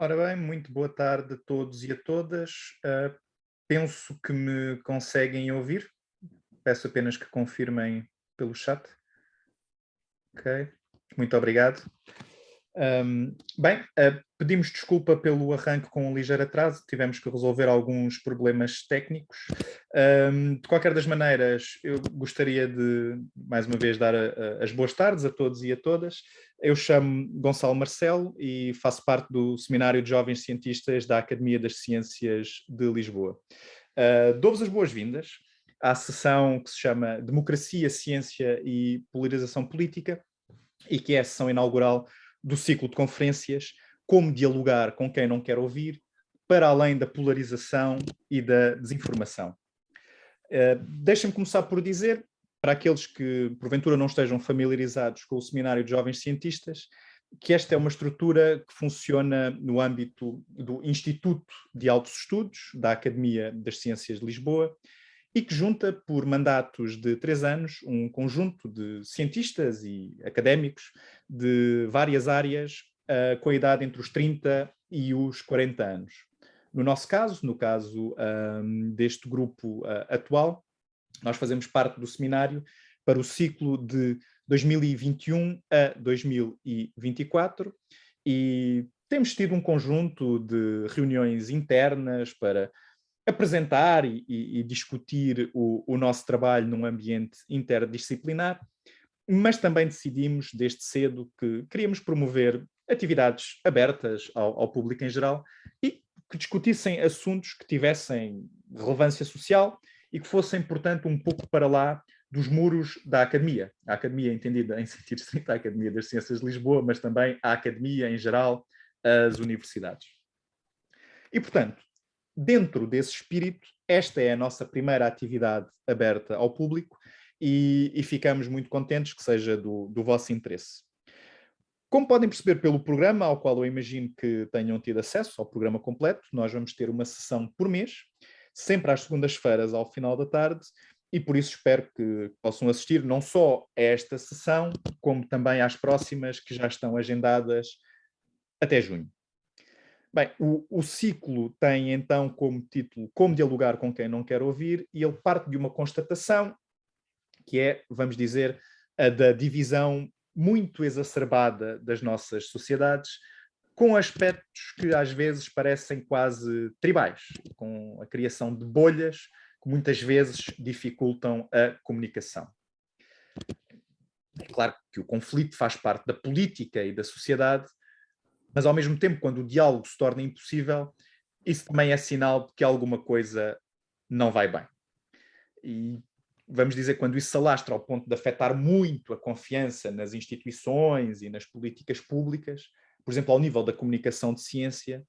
Ora bem, muito boa tarde a todos e a todas. Penso que me conseguem ouvir. Peço apenas que confirmem pelo chat. Ok, muito obrigado. Bem, pedimos desculpa pelo arranque com um ligeiro atraso, tivemos que resolver alguns problemas técnicos. De qualquer das maneiras, eu gostaria de, mais uma vez, dar as boas tardes a todos e a todas. Eu chamo Gonçalo Marcelo e faço parte do Seminário de Jovens Cientistas da Academia das Ciências de Lisboa. Dou-vos as boas-vindas à sessão que se chama Democracia, Ciência e Polarização Política, e que é a sessão inaugural do ciclo de conferências Como dialogar com quem não quer ouvir, para além da polarização e da desinformação. Deixem-me começar por dizer, para aqueles que porventura não estejam familiarizados com o Seminário de Jovens Cientistas, que esta é uma estrutura que funciona no âmbito do Instituto de Altos Estudos, da Academia das Ciências de Lisboa, e que junta, por mandatos de 3 anos, um conjunto de cientistas e académicos de várias áreas, com a idade entre os 30 e os 40 anos. No nosso caso, no caso deste grupo atual, nós fazemos parte do seminário para o ciclo de 2021 a 2024 e temos tido um conjunto de reuniões internas para apresentar e discutir o nosso trabalho num ambiente interdisciplinar, mas também decidimos desde cedo que queríamos promover atividades abertas ao público em geral e que discutissem assuntos que tivessem relevância social e que fossem, portanto, um pouco para lá dos muros da academia. A academia entendida em sentido estrito, a Academia das Ciências de Lisboa, mas também a academia em geral, as universidades. E, portanto, dentro desse espírito, esta é a nossa primeira atividade aberta ao público e ficamos muito contentes que seja do vosso interesse. Como podem perceber pelo programa, ao qual eu imagino que tenham tido acesso ao programa completo, nós vamos ter uma sessão por mês, sempre às segundas-feiras ao final da tarde, e por isso espero que possam assistir não só a esta sessão, como também às próximas que já estão agendadas até junho. Bem, o ciclo tem então como título Como dialogar com quem não quer ouvir, e ele parte de uma constatação que é, vamos dizer, a da divisão muito exacerbada das nossas sociedades, com aspectos que às vezes parecem quase tribais, com a criação de bolhas que muitas vezes dificultam a comunicação. É claro que o conflito faz parte da política e da sociedade, mas ao mesmo tempo, quando o diálogo se torna impossível, isso também é sinal de que alguma coisa não vai bem. E vamos dizer, quando isso se alastra ao ponto de afetar muito a confiança nas instituições e nas políticas públicas, por exemplo, ao nível da comunicação de ciência,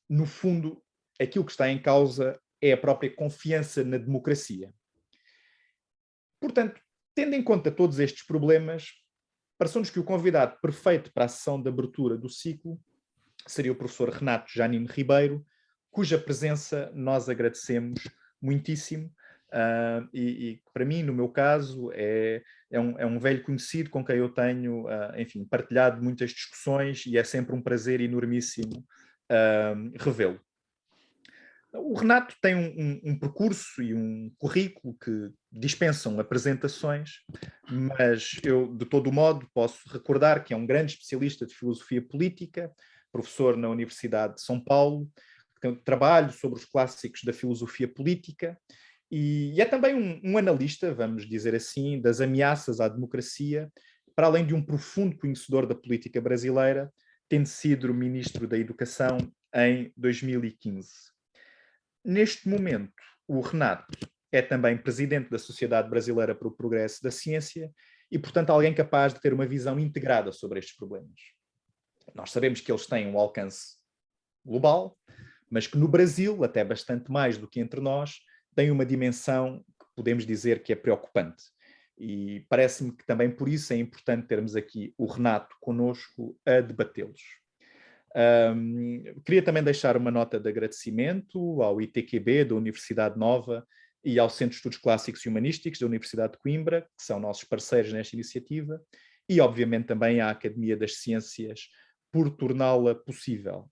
no fundo, aquilo que está em causa é a própria confiança na democracia. Portanto, tendo em conta todos estes problemas, pareceu-nos que o convidado perfeito para a sessão de abertura do ciclo seria o professor Renato Janino Ribeiro, cuja presença nós agradecemos muitíssimo. E para mim, no meu caso, é um velho conhecido com quem eu tenho, enfim, partilhado muitas discussões e é sempre um prazer enormíssimo revê-lo. O Renato tem um percurso e um currículo que dispensam apresentações, mas eu, de todo modo, posso recordar que é um grande especialista de filosofia política, professor na Universidade de São Paulo, tem um trabalho sobre os clássicos da filosofia política e é também um analista, vamos dizer assim, das ameaças à democracia, para além de um profundo conhecedor da política brasileira, tendo sido ministro da Educação em 2015. Neste momento, o Renato é também presidente da Sociedade Brasileira para o Progresso da Ciência e, portanto, alguém capaz de ter uma visão integrada sobre estes problemas. Nós sabemos que eles têm um alcance global, mas que no Brasil, até bastante mais do que entre nós, tem uma dimensão que podemos dizer que é preocupante. E parece-me que também por isso é importante termos aqui o Renato connosco a debatê-los. Queria também deixar uma nota de agradecimento ao ITQB da Universidade Nova e ao Centro de Estudos Clássicos e Humanísticos da Universidade de Coimbra, que são nossos parceiros nesta iniciativa, e obviamente também à Academia das Ciências por torná-la possível.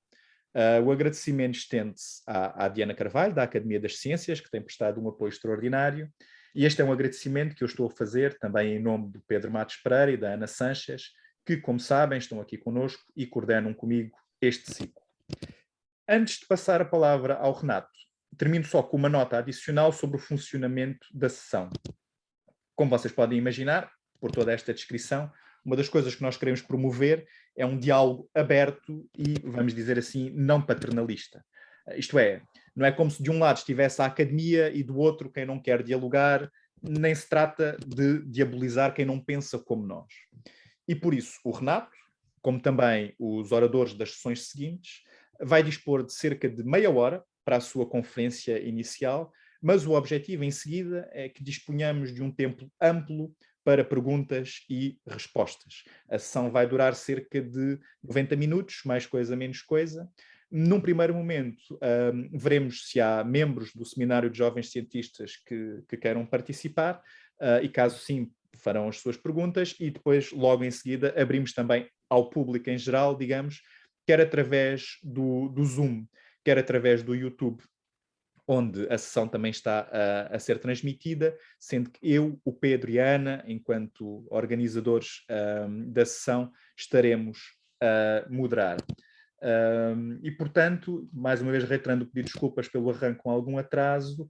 O agradecimento estende-se à Diana Carvalho, da Academia das Ciências, que tem prestado um apoio extraordinário, e este é um agradecimento que eu estou a fazer também em nome do Pedro Matos Pereira e da Ana Sanches, que, como sabem, estão aqui conosco e coordenam comigo este ciclo. Antes de passar a palavra ao Renato, termino só com uma nota adicional sobre o funcionamento da sessão. Como vocês podem imaginar, por toda esta descrição, uma das coisas que nós queremos promover é um diálogo aberto e, vamos dizer assim, não paternalista. Isto é, não é como se de um lado estivesse a academia e do outro quem não quer dialogar, nem se trata de diabolizar quem não pensa como nós. E por isso o Renato, como também os oradores das sessões seguintes, vai dispor de cerca de meia hora para a sua conferência inicial, mas o objetivo em seguida é que disponhamos de um tempo amplo para perguntas e respostas. A sessão vai durar cerca de 90 minutos, mais coisa, menos coisa. Num primeiro momento, veremos se há membros do Seminário de Jovens Cientistas que queiram participar, e caso sim, farão as suas perguntas, e depois, logo em seguida, abrimos também ao público em geral, digamos, quer através do Zoom, quer através do YouTube, onde a sessão também está a ser transmitida, sendo que eu, o Pedro e a Ana, enquanto organizadores da sessão, estaremos a moderar. E, portanto, mais uma vez reiterando, pedir desculpas pelo arranque com algum atraso,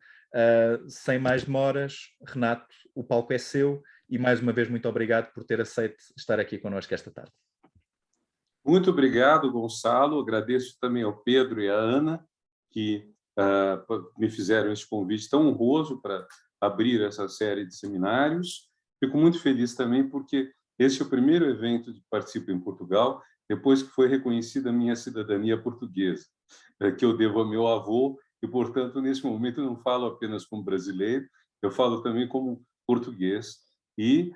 sem mais demoras, Renato, o palco é seu, e mais uma vez muito obrigado por ter aceito estar aqui connosco esta tarde. Muito obrigado, Gonçalo. Agradeço também ao Pedro e à Ana, que me fizeram esse convite tão honroso para abrir essa série de seminários. Fico muito feliz também porque este é o primeiro evento que participo em Portugal, depois que foi reconhecida a minha cidadania portuguesa, que eu devo ao meu avô, e, portanto, nesse momento, eu não falo apenas como brasileiro, eu falo também como português. E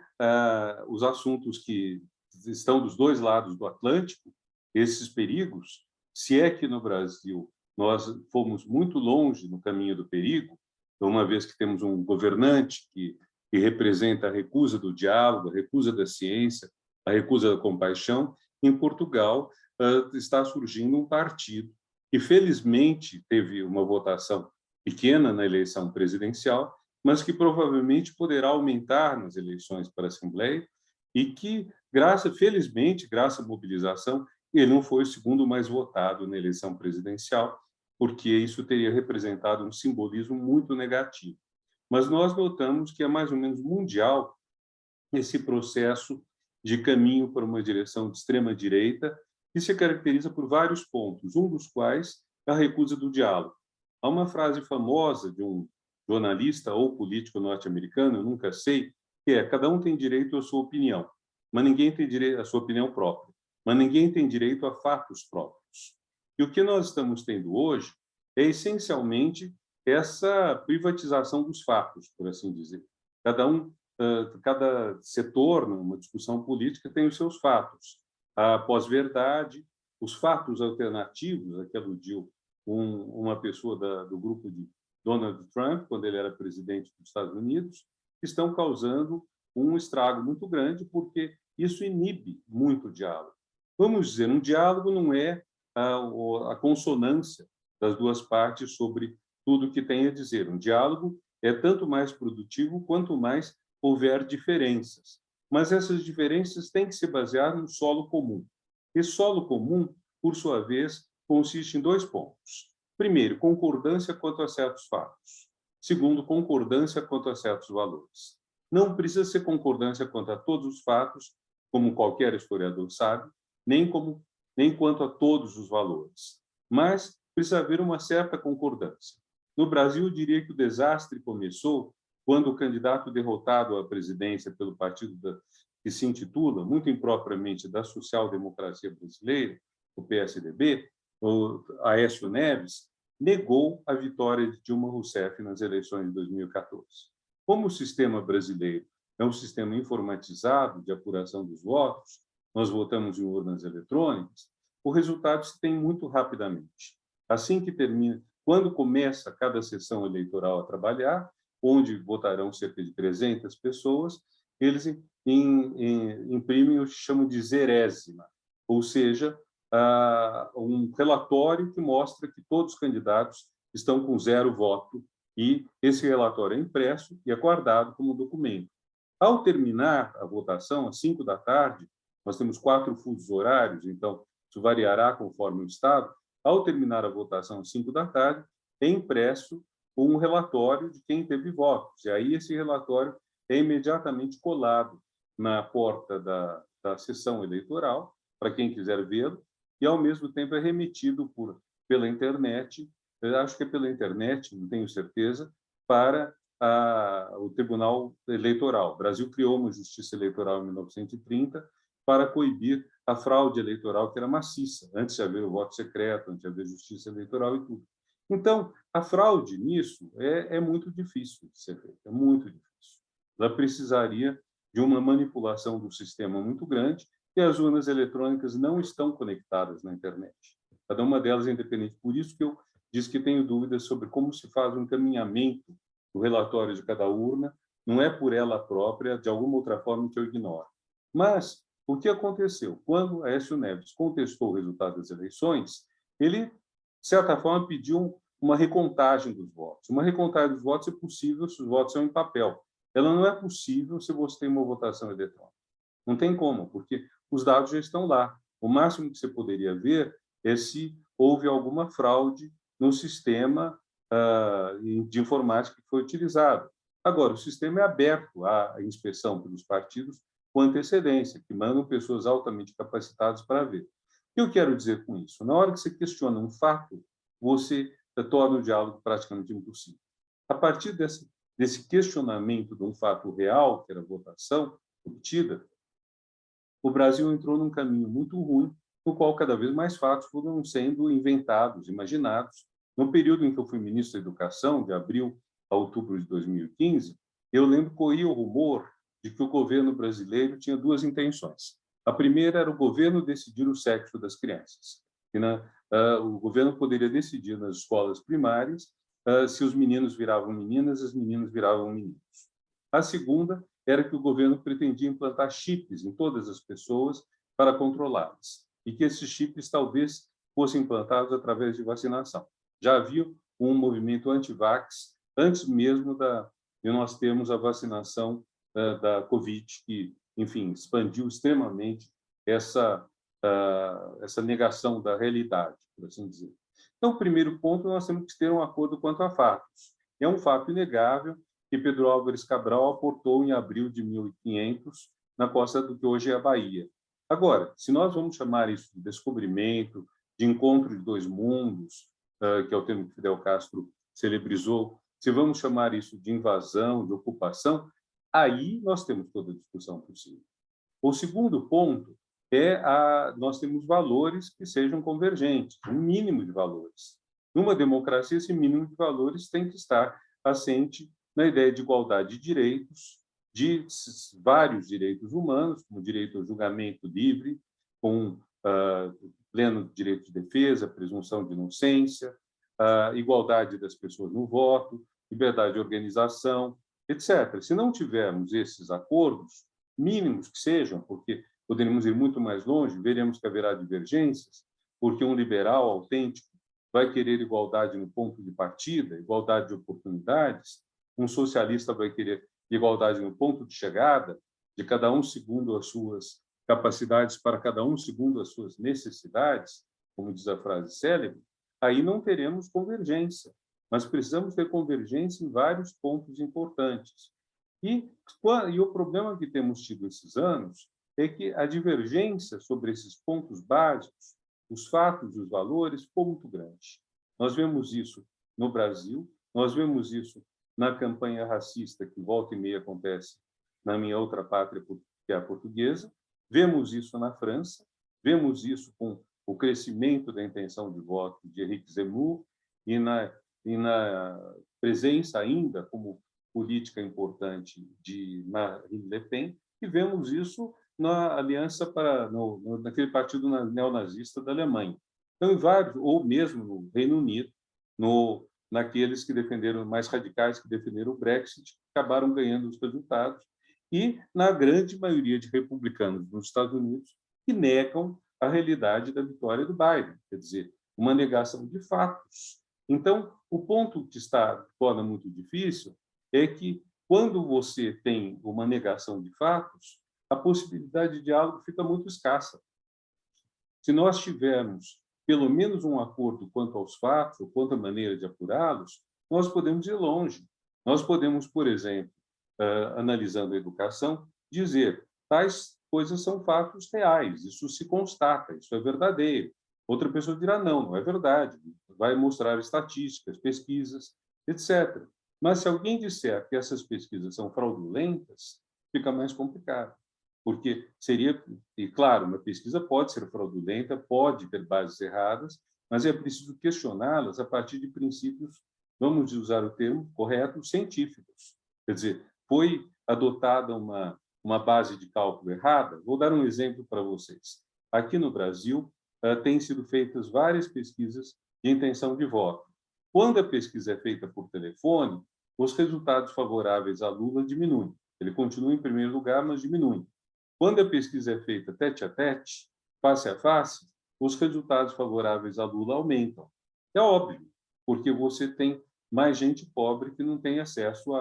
os assuntos que estão dos dois lados do Atlântico, esses perigos, se é que no Brasil nós fomos muito longe no caminho do perigo, uma vez que temos um governante que representa a recusa do diálogo, a recusa da ciência, a recusa da compaixão, em Portugal está surgindo um partido que, felizmente, teve uma votação pequena na eleição presidencial, mas que provavelmente poderá aumentar nas eleições para a Assembleia e que, felizmente, graças à mobilização, ele não foi o segundo mais votado na eleição presidencial, porque isso teria representado um simbolismo muito negativo. Mas nós notamos que é mais ou menos mundial esse processo de caminho para uma direção de extrema-direita, que se caracteriza por vários pontos, um dos quais é a recusa do diálogo. Há uma frase famosa de um jornalista ou político norte-americano, eu nunca sei, que é: cada um tem direito à sua opinião, mas ninguém tem direito à sua opinião própria, mas ninguém tem direito a fatos próprios. E o que nós estamos tendo hoje é, essencialmente, essa privatização dos fatos, por assim dizer. Cada setor, numa discussão política, tem os seus fatos. A pós-verdade, os fatos alternativos, a que aludiu uma pessoa do grupo de Donald Trump, quando ele era presidente dos Estados Unidos, estão causando um estrago muito grande, porque isso inibe muito o diálogo. Vamos dizer, um diálogo não é a consonância das duas partes sobre tudo o que tem a dizer. Um diálogo é tanto mais produtivo quanto mais houver diferenças. Mas essas diferenças têm que se basear no solo comum. Esse solo comum, por sua vez, consiste em dois pontos. Primeiro, concordância quanto a certos fatos. Segundo, concordância quanto a certos valores. Não precisa ser concordância quanto a todos os fatos, como qualquer historiador sabe, nem quanto a todos os valores. Mas precisa haver uma certa concordância. No Brasil, eu diria que o desastre começou quando o candidato derrotado à presidência pelo partido que se intitula, muito impropriamente, da social-democracia brasileira, o PSDB, o Aécio Neves, negou a vitória de Dilma Rousseff nas eleições de 2014. Como o sistema brasileiro é um sistema informatizado de apuração dos votos, nós votamos em urnas eletrônicas, o resultado se tem muito rapidamente. Assim que termina, quando começa cada sessão eleitoral a trabalhar, onde votarão cerca de 300 pessoas, eles imprimem o que chamam de zerésima, ou seja, um relatório que mostra que todos os candidatos estão com 0 voto, e esse relatório é impresso e é guardado como documento. Ao terminar a votação, às 5 da tarde, nós temos 4 fusos horários, então isso variará conforme o estado. Ao terminar a votação às 5 da tarde, é impresso um relatório de quem teve votos, e aí esse relatório é imediatamente colado na porta da sessão eleitoral, para quem quiser vê-lo, e, ao mesmo tempo, é remetido pela internet, eu acho que é pela internet, não tenho certeza, para o Tribunal Eleitoral. O Brasil criou uma justiça eleitoral em 1930 para coibir a fraude eleitoral, que era maciça, antes de haver o voto secreto, antes de haver justiça eleitoral e tudo. Então, a fraude nisso é muito difícil de ser feita, é muito difícil. Ela precisaria de uma manipulação do sistema muito grande, e as urnas eletrônicas não estão conectadas na internet. Cada uma delas é independente. Por isso que eu disse que tenho dúvidas sobre como se faz o encaminhamento do relatório de cada urna, não é por ela própria, de alguma outra forma que eu ignoro. Mas o que aconteceu? Quando Aécio Neves contestou o resultado das eleições, ele, de certa forma, pediu uma recontagem dos votos. Uma recontagem dos votos é possível se os votos são em papel. Ela não é possível se você tem uma votação eletrônica. Não tem como, porque os dados já estão lá. O máximo que você poderia ver é se houve alguma fraude no sistema de informática que foi utilizado. Agora, o sistema é aberto à inspeção pelos partidos com antecedência, que mandam pessoas altamente capacitadas para ver. O que eu quero dizer com isso? Na hora que você questiona um fato, você torna o diálogo praticamente impossível. A partir desse questionamento de um fato real, que era a votação obtida, o Brasil entrou num caminho muito ruim, no qual cada vez mais fatos foram sendo inventados, imaginados. No período em que eu fui ministro da Educação, de abril a outubro de 2015, eu lembro que corria o rumor de que o governo brasileiro tinha 2 intenções. A primeira era o governo decidir o sexo das crianças. O governo poderia decidir nas escolas primárias se os meninos viravam meninas, as meninas viravam meninos. A segunda era que o governo pretendia implantar chips em todas as pessoas para controlá-las, e que esses chips talvez fossem implantados através de vacinação. Já havia um movimento anti-vax antes mesmo de nós termos a vacinação da Covid, que, enfim, expandiu extremamente essa negação da realidade, por assim dizer. Então, o primeiro ponto, nós temos que ter um acordo quanto a fatos. É um fato inegável que Pedro Álvares Cabral aportou em abril de 1500 na costa do que hoje é a Bahia. Agora, se nós vamos chamar isso de descobrimento, de encontro de 2 mundos, que é o termo que Fidel Castro celebrizou, se vamos chamar isso de invasão, de ocupação, aí nós temos toda a discussão possível. O segundo ponto é nós temos valores que sejam convergentes, um mínimo de valores. Numa democracia, esse mínimo de valores tem que estar assente na ideia de igualdade de direitos, de vários direitos humanos, como o direito ao julgamento livre, com pleno direito de defesa, presunção de inocência, igualdade das pessoas no voto, liberdade de organização, etc. Se não tivermos esses acordos, mínimos que sejam, porque poderíamos ir muito mais longe, veremos que haverá divergências, porque um liberal autêntico vai querer igualdade no ponto de partida, igualdade de oportunidades, um socialista vai querer igualdade no ponto de chegada, de cada um segundo as suas capacidades para cada um segundo as suas necessidades, como diz a frase célebre, aí não teremos convergência. Mas precisamos ter convergência em vários pontos importantes. E o problema que temos tido esses anos é que a divergência sobre esses pontos básicos, os fatos e os valores, ficou muito grande. Nós vemos isso no Brasil, nós vemos isso na campanha racista que volta e meia acontece na minha outra pátria, que é a portuguesa, vemos isso na França, vemos isso com o crescimento da intenção de voto de Éric Zemmour e na presença ainda como política importante de Marine Le Pen, e vemos isso na aliança naquele partido neonazista da Alemanha. Então, em vários, ou mesmo no Reino Unido, naqueles que defenderam, mais radicais, que defenderam o Brexit, acabaram ganhando os resultados, e na grande maioria de republicanos nos Estados Unidos, que negam a realidade da vitória do Biden, quer dizer, uma negação de fatos. Então, o ponto que torna muito difícil é que, quando você tem uma negação de fatos, a possibilidade de diálogo fica muito escassa. Se nós tivermos pelo menos um acordo quanto aos fatos, ou quanto à maneira de apurá-los, nós podemos ir longe. Nós podemos, por exemplo, analisando a educação, dizer tais coisas são fatos reais, isso se constata, isso é verdadeiro. Outra pessoa dirá, não, não é verdade, vai mostrar estatísticas, pesquisas, etc. Mas se alguém disser que essas pesquisas são fraudulentas, fica mais complicado. Porque seria, e claro, uma pesquisa pode ser fraudulenta, pode ter bases erradas, mas é preciso questioná-las a partir de princípios, vamos usar o termo correto, científicos. Quer dizer, foi adotada uma base de cálculo errada? Vou dar um exemplo para vocês. Aqui no Brasil, têm sido feitas várias pesquisas de intenção de voto. Quando a pesquisa é feita por telefone, os resultados favoráveis a Lula diminuem. Ele continua em primeiro lugar, mas diminui. Quando a pesquisa é feita tete a tete, face a face, os resultados favoráveis a Lula aumentam. É óbvio, porque você tem mais gente pobre que não tem acesso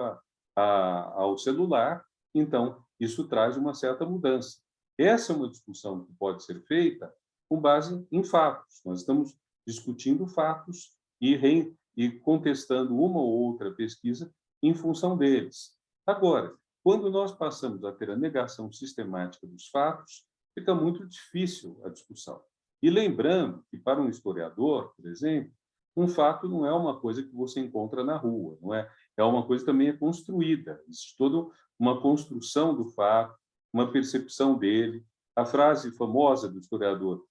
ao celular, então isso traz uma certa mudança. Essa é uma discussão que pode ser feita com base em fatos. Nós estamos discutindo fatos e contestando uma ou outra pesquisa em função deles. Agora, quando nós passamos a ter a negação sistemática dos fatos, fica muito difícil a discussão. E lembrando que, para um historiador, por exemplo, um fato não é uma coisa que você encontra na rua, não é? É uma coisa que também é construída. Existe toda uma construção do fato, uma percepção dele. A frase famosa do historiador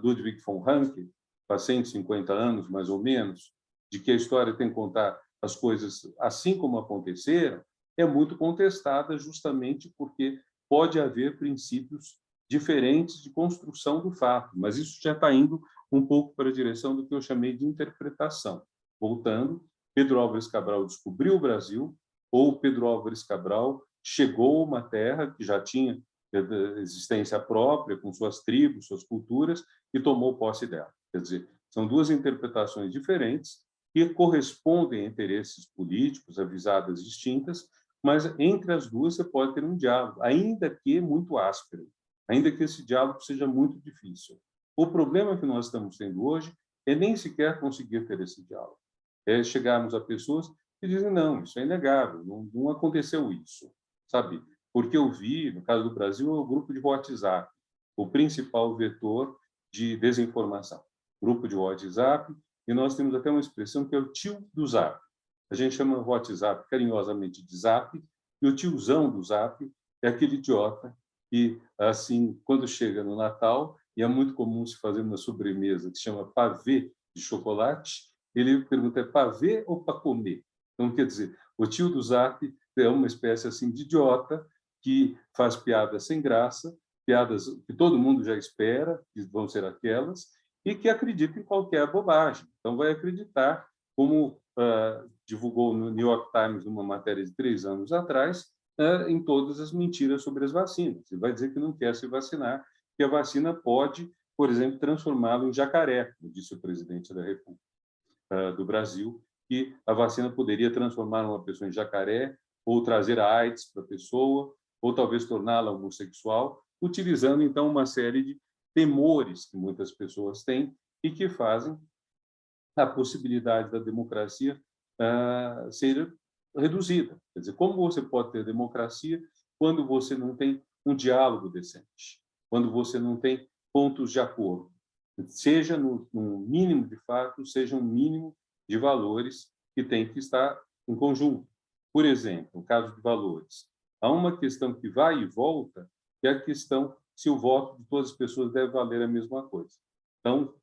Ludwig von Ranke, há 150 anos, mais ou menos, de que a história tem que contar as coisas assim como aconteceram, é muito contestada justamente porque pode haver princípios diferentes de construção do fato, mas isso já está indo um pouco para a direção do que eu chamei de interpretação. Voltando, Pedro Álvares Cabral descobriu o Brasil, ou Pedro Álvares Cabral chegou a uma terra que já tinha existência própria, com suas tribos, suas culturas, e tomou posse dela. Quer dizer, são duas interpretações diferentes que correspondem a interesses políticos, a visadas distintas, mas entre as duas você pode ter um diálogo, ainda que muito áspero, ainda que esse diálogo seja muito difícil. O problema que nós estamos tendo hoje é nem sequer conseguir ter esse diálogo. É chegarmos a pessoas que dizem, não, isso é inegável, não aconteceu isso, sabe? Porque eu vi, no caso do Brasil, o grupo de WhatsApp, o principal vetor de desinformação. Grupo de WhatsApp, e nós temos até uma expressão que é o tio do Zap. A gente chama o WhatsApp carinhosamente de Zap, e o tiozão do Zap é aquele idiota que, assim, quando chega no Natal, e é muito comum se fazer uma sobremesa que se chama pavê de chocolate, ele pergunta, é pavê ou para comer? Então, quer dizer, o tio do Zap é uma espécie assim de idiota que faz piadas sem graça, piadas que todo mundo já espera, que vão ser aquelas, e que acredita em qualquer bobagem. Então, vai acreditar, como divulgou no New York Times numa matéria de 3 anos atrás, em todas as mentiras sobre as vacinas. E vai dizer que não quer se vacinar, que a vacina pode, por exemplo, transformá-lo em jacaré, como disse o presidente da República do Brasil, que a vacina poderia transformar uma pessoa em jacaré, ou trazer a AIDS para a pessoa, ou talvez torná-la homossexual, utilizando, então, uma série de temores que muitas pessoas têm e que fazem a possibilidade da democracia ser reduzida. Quer dizer, como você pode ter democracia quando você não tem um diálogo decente, quando você não tem pontos de acordo, seja no mínimo de fatos, seja um mínimo de valores que tem que estar em conjunto. Por exemplo, no caso de valores, há uma questão que vai e volta, que é a questão se o voto de todas as pessoas deve valer a mesma coisa. Então,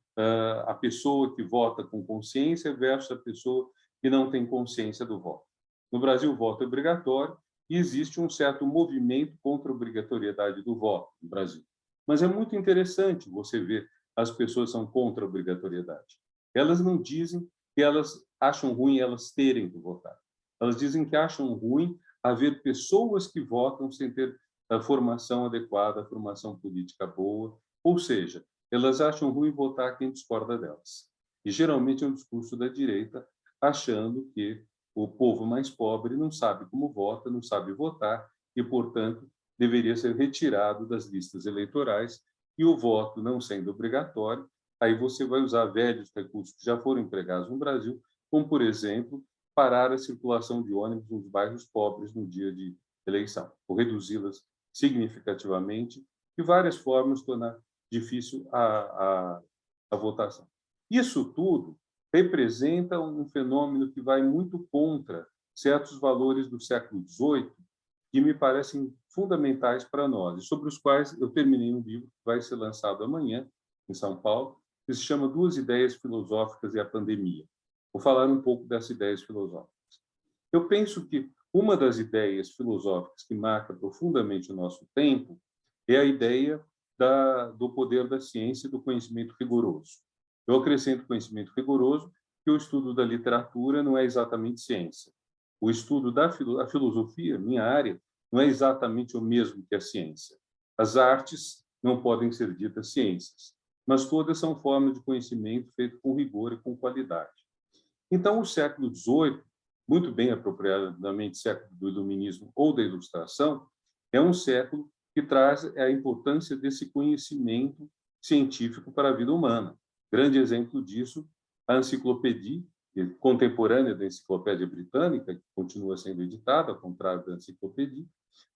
a pessoa que vota com consciência versus a pessoa que não tem consciência do voto. No Brasil, o voto é obrigatório e existe um certo movimento contra a obrigatoriedade do voto no Brasil. Mas é muito interessante você ver as pessoas são contra a obrigatoriedade. Elas não dizem que elas acham ruim elas terem que votar. Elas dizem que acham ruim haver pessoas que votam sem ter a formação adequada, a formação política boa, Ou seja, elas acham ruim votar quem discorda delas. E geralmente é um discurso da direita, achando que o povo mais pobre não sabe como vota, não sabe votar e, portanto, deveria ser retirado das listas eleitorais, e o voto não sendo obrigatório, aí você vai usar velhos recursos que já foram empregados no Brasil, como, por exemplo, parar a circulação de ônibus nos bairros pobres no dia de eleição, ou reduzi-las significativamente, de várias formas tornar difícil a votação. Isso tudo representa um fenômeno que vai muito contra certos valores do século XVIII, que me parecem fundamentais para nós, e sobre os quais eu terminei um livro que vai ser lançado amanhã, em São Paulo, que se chama Duas Ideias Filosóficas e a Pandemia. Vou falar um pouco dessas ideias filosóficas. Eu penso que uma das ideias filosóficas que marca profundamente o nosso tempo é a ideia do poder da ciência e do conhecimento rigoroso. Eu acrescento conhecimento rigoroso que o estudo da literatura não é exatamente ciência. O estudo da filosofia, minha área, não é exatamente o mesmo que a ciência. As artes não podem ser ditas ciências, mas todas são formas de conhecimento feito com rigor e com qualidade. Então, o século XVIII, muito bem apropriadamente século do Iluminismo ou da Ilustração, é um século que traz a importância desse conhecimento científico para a vida humana. Grande exemplo disso, a enciclopédia contemporânea da Enciclopédia Britânica, que continua sendo editada, ao contrário da enciclopédia,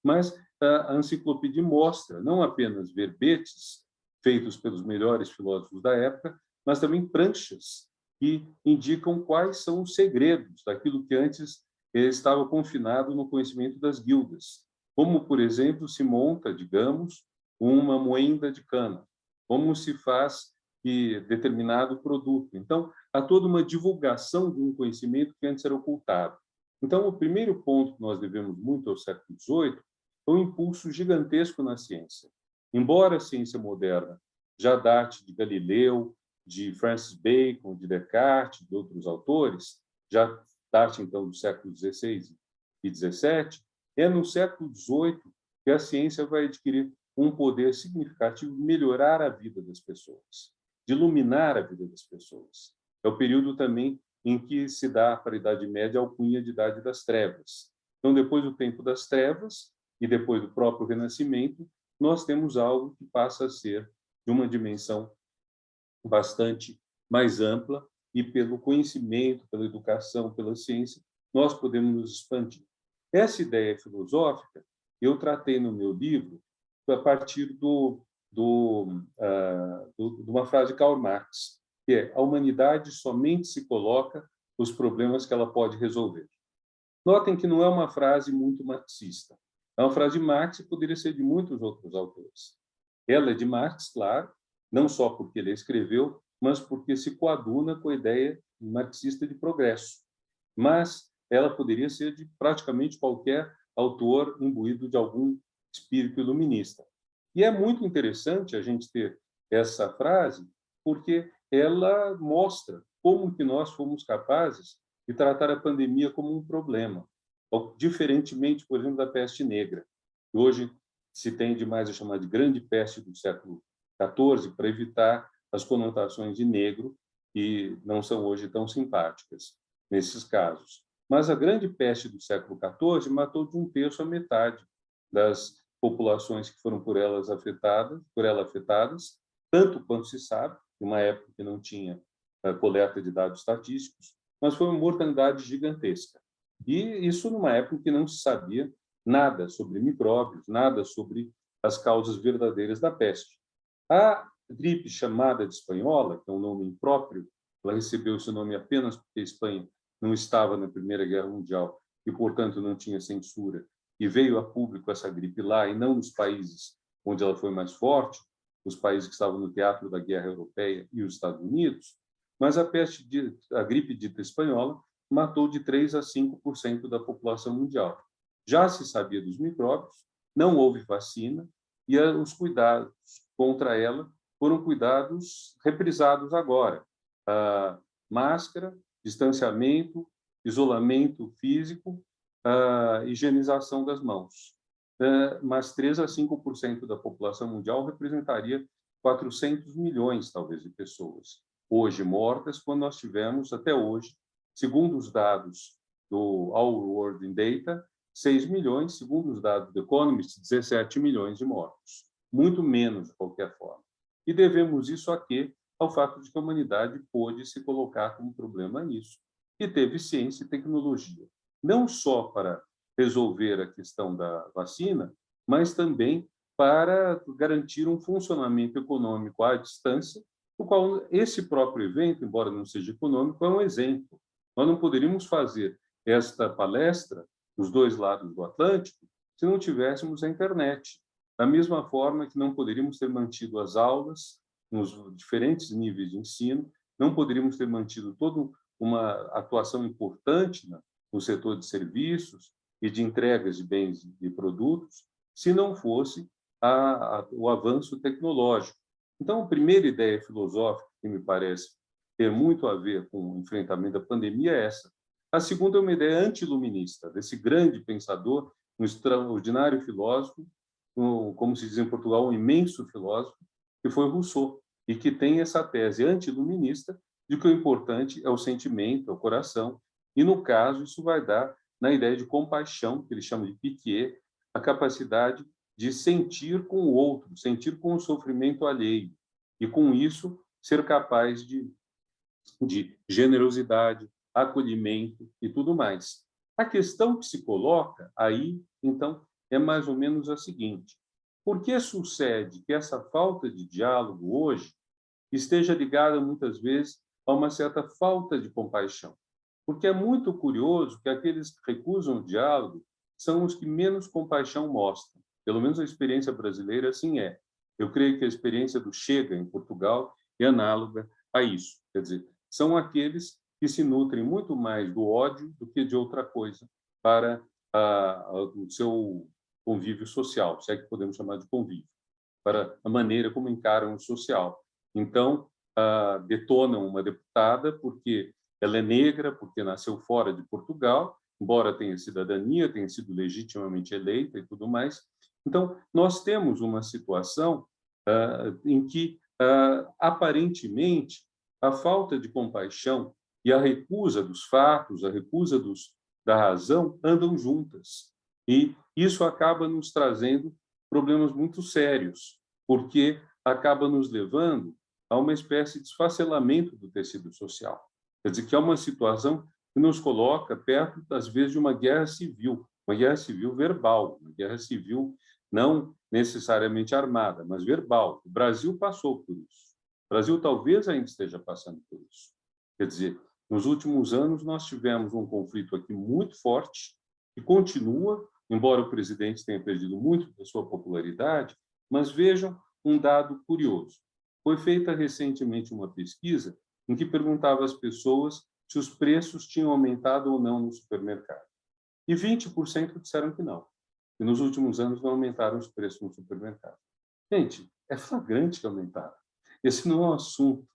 mas a enciclopédia mostra não apenas verbetes feitos pelos melhores filósofos da época, mas também pranchas que indicam quais são os segredos daquilo que antes estava confinado no conhecimento das guildas. Como, por exemplo, se monta, digamos, uma moenda de cana, como se faz determinado produto. Então, há toda uma divulgação de um conhecimento que antes era ocultado. Então, o primeiro ponto que nós devemos muito ao século XVIII é um impulso gigantesco na ciência. Embora a ciência moderna já date de Galileu, de Francis Bacon, de Descartes, de outros autores, já date, então, do século XVI e XVII, é no século XVIII que a ciência vai adquirir um poder significativo de melhorar a vida das pessoas, de iluminar a vida das pessoas. É o período também em que se dá para a Idade Média a alcunha de Idade das Trevas. Então, depois do tempo das trevas e depois do próprio Renascimento, nós temos algo que passa a ser de uma dimensão bastante mais ampla, e pelo conhecimento, pela educação, pela ciência, nós podemos nos expandir. Essa ideia filosófica eu tratei no meu livro a partir de uma frase de Karl Marx, que é: a humanidade somente se coloca os problemas que ela pode resolver. Notem que não é uma frase muito marxista. É uma frase de Marx e poderia ser de muitos outros autores. Ela é de Marx, claro, não só porque ele escreveu, mas porque se coaduna com a ideia marxista de progresso. Mas ela poderia ser de praticamente qualquer autor imbuído de algum espírito iluminista. E é muito interessante a gente ter essa frase, porque ela mostra como que nós fomos capazes de tratar a pandemia como um problema, diferentemente, por exemplo, da peste negra, que hoje se tende mais a chamar de grande peste do século XIV, para evitar as conotações de negro, que não são hoje tão simpáticas nesses casos. Mas a grande peste do século XIV matou de 1/3 a metade das populações que foram por ela afetadas, tanto quanto se sabe, numa época que não tinha coleta de dados estatísticos, mas foi uma mortalidade gigantesca. E isso numa época em que não se sabia nada sobre micróbios, nada sobre as causas verdadeiras da peste. A gripe chamada de espanhola, que é um nome impróprio, ela recebeu esse nome apenas porque a Espanha não estava na Primeira Guerra Mundial e, portanto, não tinha censura, e veio a público essa gripe lá, e não nos países onde ela foi mais forte, os países que estavam no teatro da Guerra Europeia e os Estados Unidos, mas a gripe dita espanhola matou de 3 a 5% da população mundial. Já se sabia dos micróbios, não houve vacina, e os cuidados contra ela foram cuidados reprisados agora. Máscara, distanciamento, isolamento físico, higienização das mãos. Mas 3 a 5% da população mundial representaria 400 milhões, talvez, de pessoas hoje mortas, quando nós tivemos, até hoje, segundo os dados do All World in Data, 6 milhões, segundo os dados do Economist, 17 milhões de mortos. Muito menos, de qualquer forma. E devemos isso a quê? Ao fato de que a humanidade pôde se colocar como problema nisso. E teve ciência e tecnologia. Não só para resolver a questão da vacina, mas também para garantir um funcionamento econômico à distância, o qual esse próprio evento, embora não seja econômico, é um exemplo. Nós não poderíamos fazer esta palestra dos dois lados do Atlântico se não tivéssemos a internet. Da mesma forma que não poderíamos ter mantido as aulas nos diferentes níveis de ensino, não poderíamos ter mantido toda uma atuação importante no setor de serviços e de entregas de bens e produtos, se não fosse o avanço tecnológico. Então, a primeira ideia filosófica que me parece ter muito a ver com o enfrentamento da pandemia é essa. A segunda é uma ideia antiluminista, desse grande pensador, um extraordinário filósofo, como se diz em Portugal, um imenso filósofo, que foi Rousseau, e que tem essa tese antiluminista de que o importante é o sentimento, é o coração, e, no caso, isso vai dar na ideia de compaixão, que ele chama de pitié, a capacidade de sentir com o outro, sentir com o sofrimento alheio, e, com isso, ser capaz de generosidade, acolhimento e tudo mais. A questão que se coloca aí, então, é mais ou menos a seguinte: por que sucede que essa falta de diálogo hoje esteja ligada, muitas vezes, a uma certa falta de compaixão? Porque é muito curioso que aqueles que recusam o diálogo são os que menos compaixão mostram. Pelo menos a experiência brasileira assim é. Eu creio que a experiência do Chega, em Portugal, é análoga a isso. Quer dizer, são aqueles que se nutrem muito mais do ódio do que de outra coisa para o seu convívio social, se é que podemos chamar de convívio, para a maneira como encaram o social. Então, detonam uma deputada porque ela é negra, porque nasceu fora de Portugal, embora tenha cidadania, tenha sido legitimamente eleita e tudo mais. Então, nós temos uma situação em que, aparentemente, a falta de compaixão e a recusa dos fatos, a recusa da razão, andam juntas. E isso acaba nos trazendo problemas muito sérios, porque acaba nos levando a uma espécie de esfacelamento do tecido social. Quer dizer, que é uma situação que nos coloca perto, às vezes, de uma guerra civil verbal, uma guerra civil não necessariamente armada, mas verbal. O Brasil passou por isso. O Brasil talvez ainda esteja passando por isso. Quer dizer, nos últimos anos, nós tivemos um conflito aqui muito forte, que continua, embora o presidente tenha perdido muito da sua popularidade, mas vejam um dado curioso. Foi feita recentemente uma pesquisa em que perguntava às pessoas se os preços tinham aumentado ou não no supermercado. E 20% disseram que não. E nos últimos anos não aumentaram os preços no supermercado. Gente, é flagrante que aumentaram. Esse não é um assunto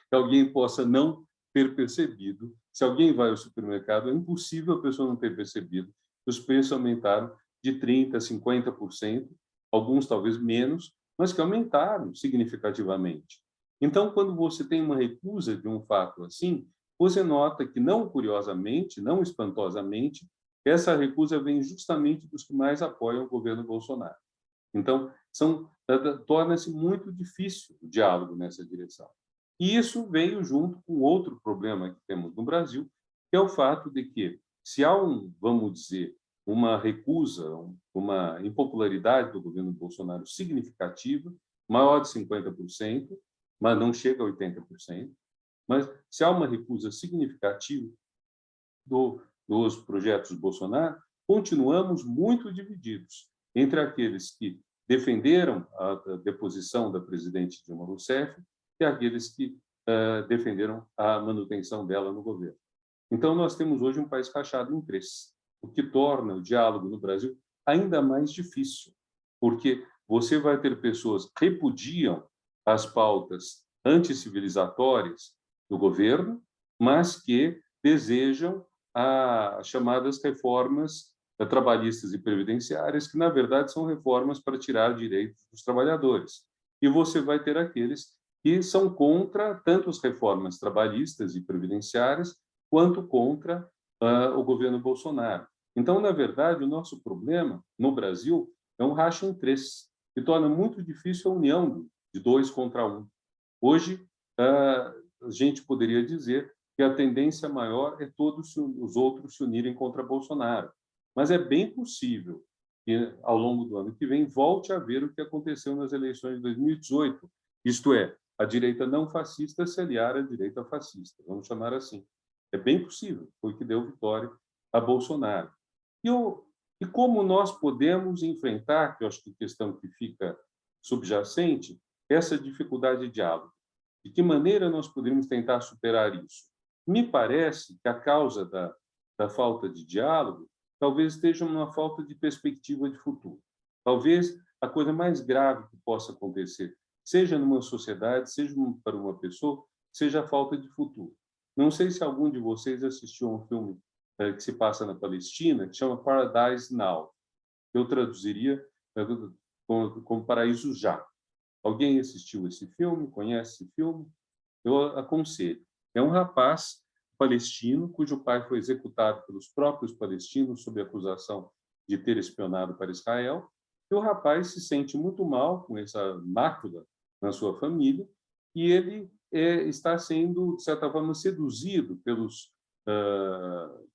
que alguém possa não ter percebido. Se alguém vai ao supermercado, é impossível a pessoa não ter percebido que os preços aumentaram de 30% a 50%, alguns talvez menos, mas que aumentaram significativamente. Então, quando você tem uma recusa de um fato assim, você nota que, não curiosamente, não espantosamente, essa recusa vem justamente dos que mais apoiam o governo Bolsonaro. Então, torna-se muito difícil o diálogo nessa direção. E isso veio junto com outro problema que temos no Brasil, que é o fato de que, se há vamos dizer, uma recusa, uma impopularidade do governo Bolsonaro significativa, maior de 50%, mas não chega a 80%, mas se há uma recusa significativa dos projetos Bolsonaro, continuamos muito divididos entre aqueles que defenderam a deposição da presidente Dilma Rousseff e aqueles que defenderam a manutenção dela no governo. Então, nós temos hoje um país rachado em três, o que torna o diálogo no Brasil ainda mais difícil, porque você vai ter pessoas que repudiam as pautas anticivilizatórias do governo, mas que desejam as chamadas reformas trabalhistas e previdenciárias, que, na verdade, são reformas para tirar direitos dos trabalhadores. e você vai ter aqueles que são contra tanto as reformas trabalhistas e previdenciárias, quanto contra o governo Bolsonaro. Então, na verdade, o nosso problema no Brasil é um racha em três, que torna muito difícil a união de dois contra um. Hoje, a gente poderia dizer que a tendência maior é todos os outros se unirem contra Bolsonaro. Mas é bem possível que, ao longo do ano que vem, volte a ver o que aconteceu nas eleições de 2018. Isto é, a direita não fascista se aliar à direita fascista, vamos chamar assim. É bem possível, foi o que deu vitória a Bolsonaro. E como nós podemos enfrentar, que eu acho que a questão que fica subjacente, essa dificuldade de diálogo? De que maneira nós poderíamos tentar superar isso? Me parece que a causa da falta de diálogo talvez esteja numa falta de perspectiva de futuro. Talvez a coisa mais grave que possa acontecer, seja numa sociedade, seja para uma pessoa, seja a falta de futuro. Não sei se algum de vocês assistiu a um filme que se passa na Palestina, que chama Paradise Now. Eu traduziria como Paraíso Já. Alguém assistiu esse filme? Conhece esse filme? Eu aconselho. É um rapaz palestino cujo pai foi executado pelos próprios palestinos sob acusação de ter espionado para Israel. E o rapaz se sente muito mal com essa mácula na sua família e ele está sendo, de certa forma, seduzido pelos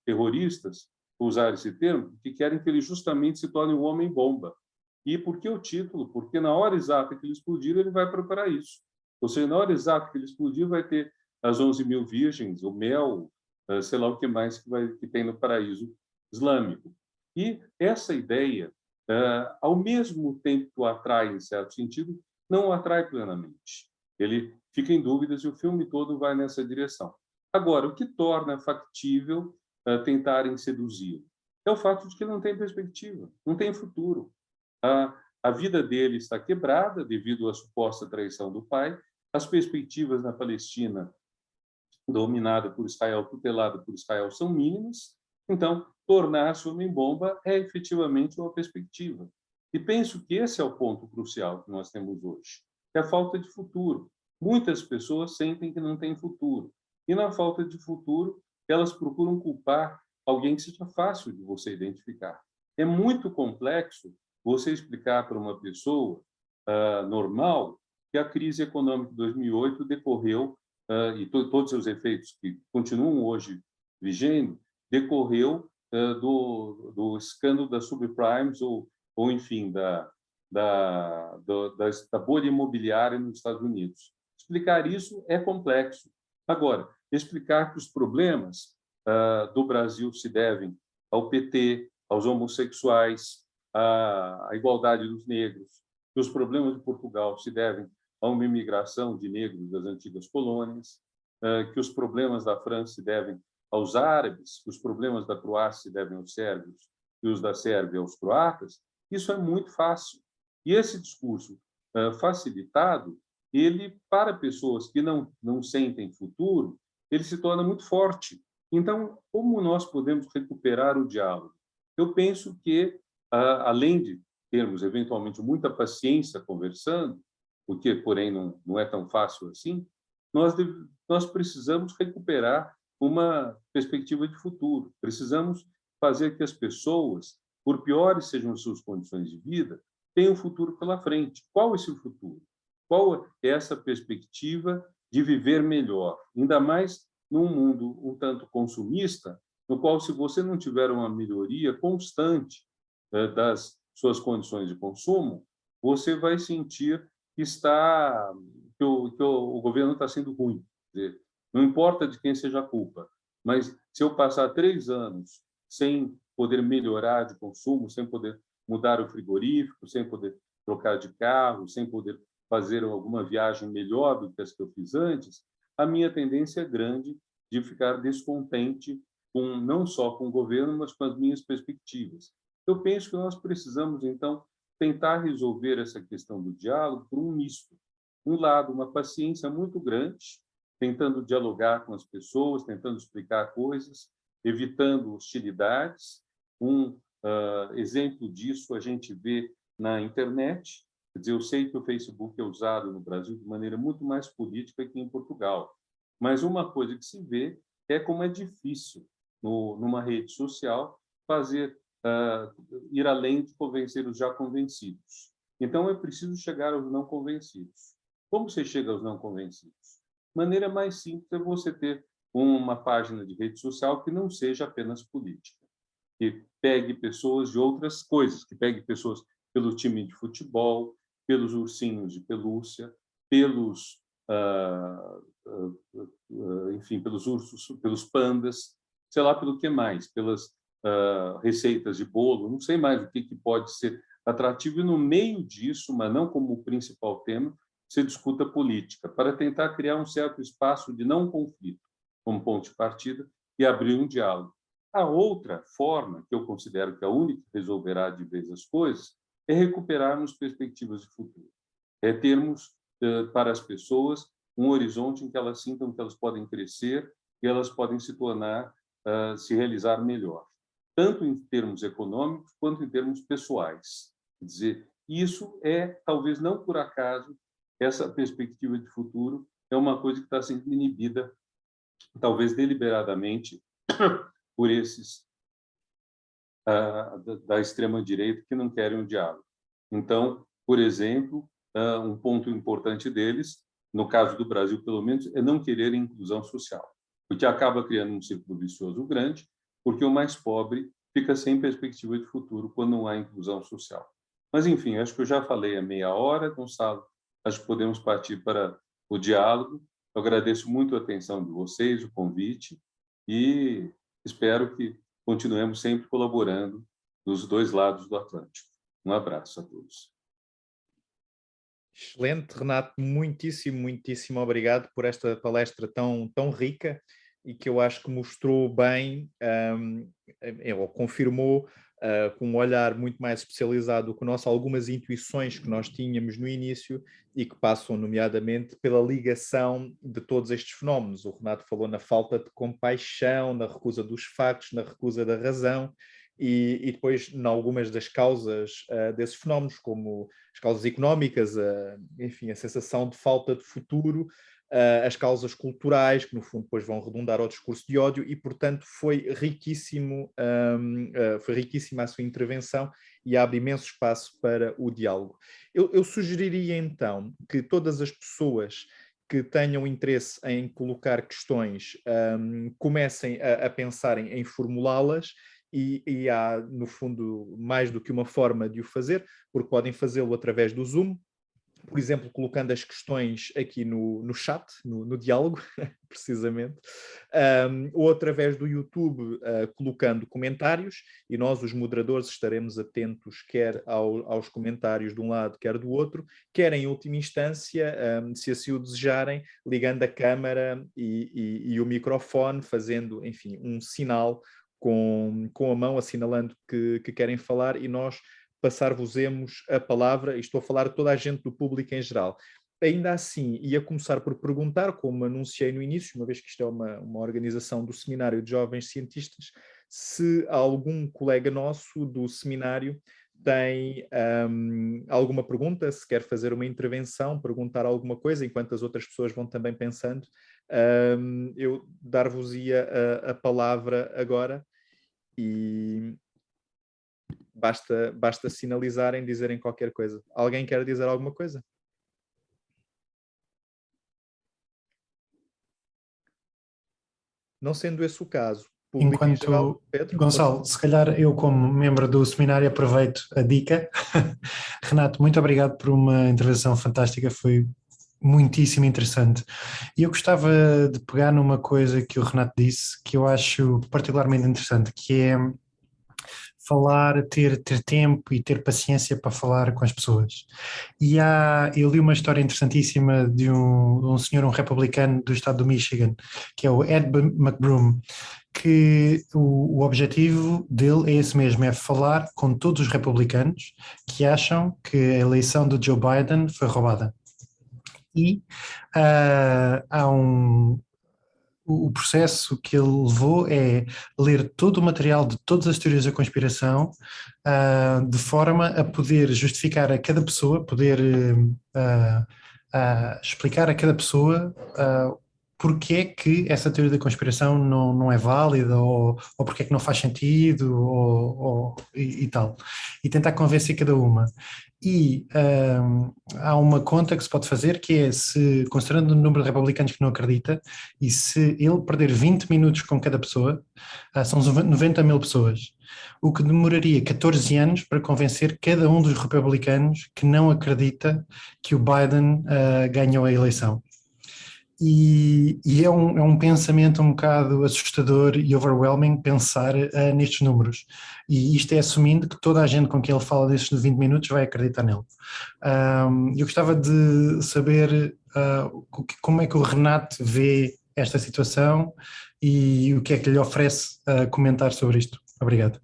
terroristas, por usar esse termo, que querem que ele justamente se torne um homem-bomba. E por que o título? Porque na hora exata que ele explodir, ele vai para o paraíso. Ou seja, na hora exata que ele explodir, vai ter as 11.000 virgens, o mel, sei lá o que mais que tem no paraíso islâmico. E essa ideia, ao mesmo tempo que o atrai, em certo sentido, não o atrai plenamente. Ele fica em dúvidas e o filme todo vai nessa direção. Agora, o que torna factível tentarem seduzi-lo? É o fato de que não tem perspectiva, não tem futuro. A vida dele está quebrada devido à suposta traição do pai. As perspectivas na Palestina, dominada por Israel, tutelada por Israel, são mínimas. Então, tornar-se homem-bomba é efetivamente uma perspectiva. E penso que esse é o ponto crucial que nós temos hoje, é a falta de futuro. Muitas pessoas sentem que não têm futuro. E na falta de futuro, elas procuram culpar alguém que seja fácil de você identificar. É muito complexo você explicar para uma pessoa normal que a crise econômica de 2008 decorreu, e todos os seus efeitos que continuam hoje vigendo, decorreu do escândalo das subprimes ou enfim, da bolha imobiliária nos Estados Unidos. Explicar isso é complexo. Agora, explicar que os problemas do Brasil se devem ao PT, aos homossexuais, à igualdade dos negros, que os problemas de Portugal se devem a uma imigração de negros das antigas colônias, que os problemas da França se devem aos árabes, que os problemas da Croácia se devem aos sérvios e os da Sérvia aos croatas, isso é muito fácil. E esse discurso facilitado, ele, para pessoas que não sentem futuro, ele se torna muito forte. Então, como nós podemos recuperar o diálogo? Eu penso que, além de termos, eventualmente, muita paciência conversando, o que, porém, não é tão fácil assim, nós precisamos recuperar uma perspectiva de futuro. Precisamos fazer que as pessoas, por piores sejam as suas condições de vida, tenham um futuro pela frente. Qual é esse futuro? Qual é essa perspectiva de viver melhor? Ainda mais num mundo um tanto consumista, no qual, se você não tiver uma melhoria constante das suas condições de consumo, você vai sentir que o governo está sendo ruim. Quer dizer, não importa de quem seja a culpa, mas se eu passar 3 anos sem poder melhorar de consumo, sem poder mudar o frigorífico, sem poder trocar de carro, sem poder fazer alguma viagem melhor do que as que eu fiz antes, a minha tendência é grande de ficar descontente não só com o governo, mas com as minhas perspectivas. Eu penso que nós precisamos, então, tentar resolver essa questão do diálogo por um misto. Um lado, uma paciência muito grande, tentando dialogar com as pessoas, tentando explicar coisas, evitando hostilidades. Um exemplo disso a gente vê na internet. Quer dizer, eu sei que o Facebook é usado no Brasil de maneira muito mais política que em Portugal, mas uma coisa que se vê é como é difícil, numa rede social, fazer ir além de convencer os já convencidos. Então, é preciso chegar aos não convencidos. Como você chega aos não convencidos? Maneira mais simples é você ter uma página de rede social que não seja apenas política, que pegue pessoas de outras coisas, que pegue pessoas pelo time de futebol, pelos ursinhos de pelúcia, pelos, enfim, pelos ursos, pelos pandas, sei lá pelo que mais, pelas receitas de bolo, não sei mais o que pode ser atrativo, e no meio disso, mas não como o principal tema, se discuta política, para tentar criar um certo espaço de não conflito, como ponto de partida, e abrir um diálogo. A outra forma, que eu considero que é a única que resolverá de vez as coisas, é recuperarmos perspectivas de futuro. É termos, para as pessoas, um horizonte em que elas sintam que elas podem crescer e elas podem se tornar, se realizar melhor, tanto em termos econômicos quanto em termos pessoais. Quer dizer, isso é, talvez não por acaso, essa perspectiva de futuro é uma coisa que está sendo inibida, talvez deliberadamente, por esses da extrema-direita que não querem o diálogo. Então, por exemplo, um ponto importante deles, no caso do Brasil, pelo menos, é não querer inclusão social, o que acaba criando um círculo vicioso grande, porque o mais pobre fica sem perspectiva de futuro quando não há inclusão social. Mas, enfim, acho que eu já falei a meia hora, Gonçalo, acho que podemos partir para o diálogo. Eu agradeço muito a atenção de vocês, o convite, e espero que continuemos sempre colaborando dos dois lados do Atlântico. Um abraço a todos. Excelente, Renato, muitíssimo obrigado por esta palestra tão rica e que eu acho que mostrou bem, ou confirmou com um olhar muito mais especializado do que o nosso, algumas intuições que nós tínhamos no início e que passam, nomeadamente, pela ligação de todos estes fenómenos. O Renato falou na falta de compaixão, na recusa dos factos, na recusa da razão, e depois em algumas das causas desses fenómenos, como as causas económicas, enfim, a sensação de falta de futuro, as causas culturais, que no fundo depois vão redundar ao discurso de ódio, e portanto foi riquíssima a sua intervenção e abre imenso espaço para o diálogo. Eu sugeriria então que todas as pessoas que tenham interesse em colocar questões comecem a pensar em formulá-las, e há, no fundo, mais do que uma forma de o fazer, porque podem fazê-lo através do Zoom, por exemplo, colocando as questões aqui no chat, no diálogo, precisamente, ou através do YouTube, colocando comentários, e nós, os moderadores, estaremos atentos quer aos comentários de um lado, quer do outro, quer, em última instância, se assim o desejarem, ligando a câmara e o microfone, fazendo, enfim, um sinal com a mão, assinalando que querem falar, e nós passar-vos-emos a palavra, e estou a falar a toda a gente do público em geral. Ainda assim, ia começar por perguntar, como anunciei no início, uma vez que isto é uma organização do Seminário de Jovens Cientistas, se algum colega nosso do seminário tem alguma pergunta, se quer fazer uma intervenção, perguntar alguma coisa, enquanto as outras pessoas vão também pensando, eu dar-vos-ia a palavra agora, e basta sinalizarem, dizerem qualquer coisa. Alguém quer dizer alguma coisa? Não sendo esse o caso, público em geral, Pedro? Gonçalo, se calhar eu, como membro do seminário, aproveito a dica. Renato, muito obrigado por uma intervenção fantástica, foi muitíssimo interessante. E eu gostava de pegar numa coisa que o Renato disse, que eu acho particularmente interessante, que é falar, ter tempo e ter paciência para falar com as pessoas. E eu li uma história interessantíssima de um senhor, um republicano do estado do Michigan, que é o Ed McBroom, que o objetivo dele é esse mesmo, é falar com todos os republicanos que acham que a eleição do Joe Biden foi roubada. E há o processo que ele levou é ler todo o material de todas as teorias da conspiração, de forma a poder justificar a cada pessoa, poder explicar a cada pessoa porque é que essa teoria da conspiração não é válida, ou porque é que não faz sentido, e tal. E tentar convencer cada uma. E há uma conta que se pode fazer, que é, se, considerando o número de republicanos que não acredita, e se ele perder 20 minutos com cada pessoa, são 90 mil pessoas, o que demoraria 14 anos para convencer cada um dos republicanos que não acredita que o Biden ganhou a eleição. E é um pensamento um bocado assustador e overwhelming pensar nestes números. E isto é assumindo que toda a gente com quem ele fala destes 20 minutos vai acreditar nele. Eu gostava de saber como é que o Renato vê esta situação e o que é que lhe oferece comentar sobre isto. Obrigado.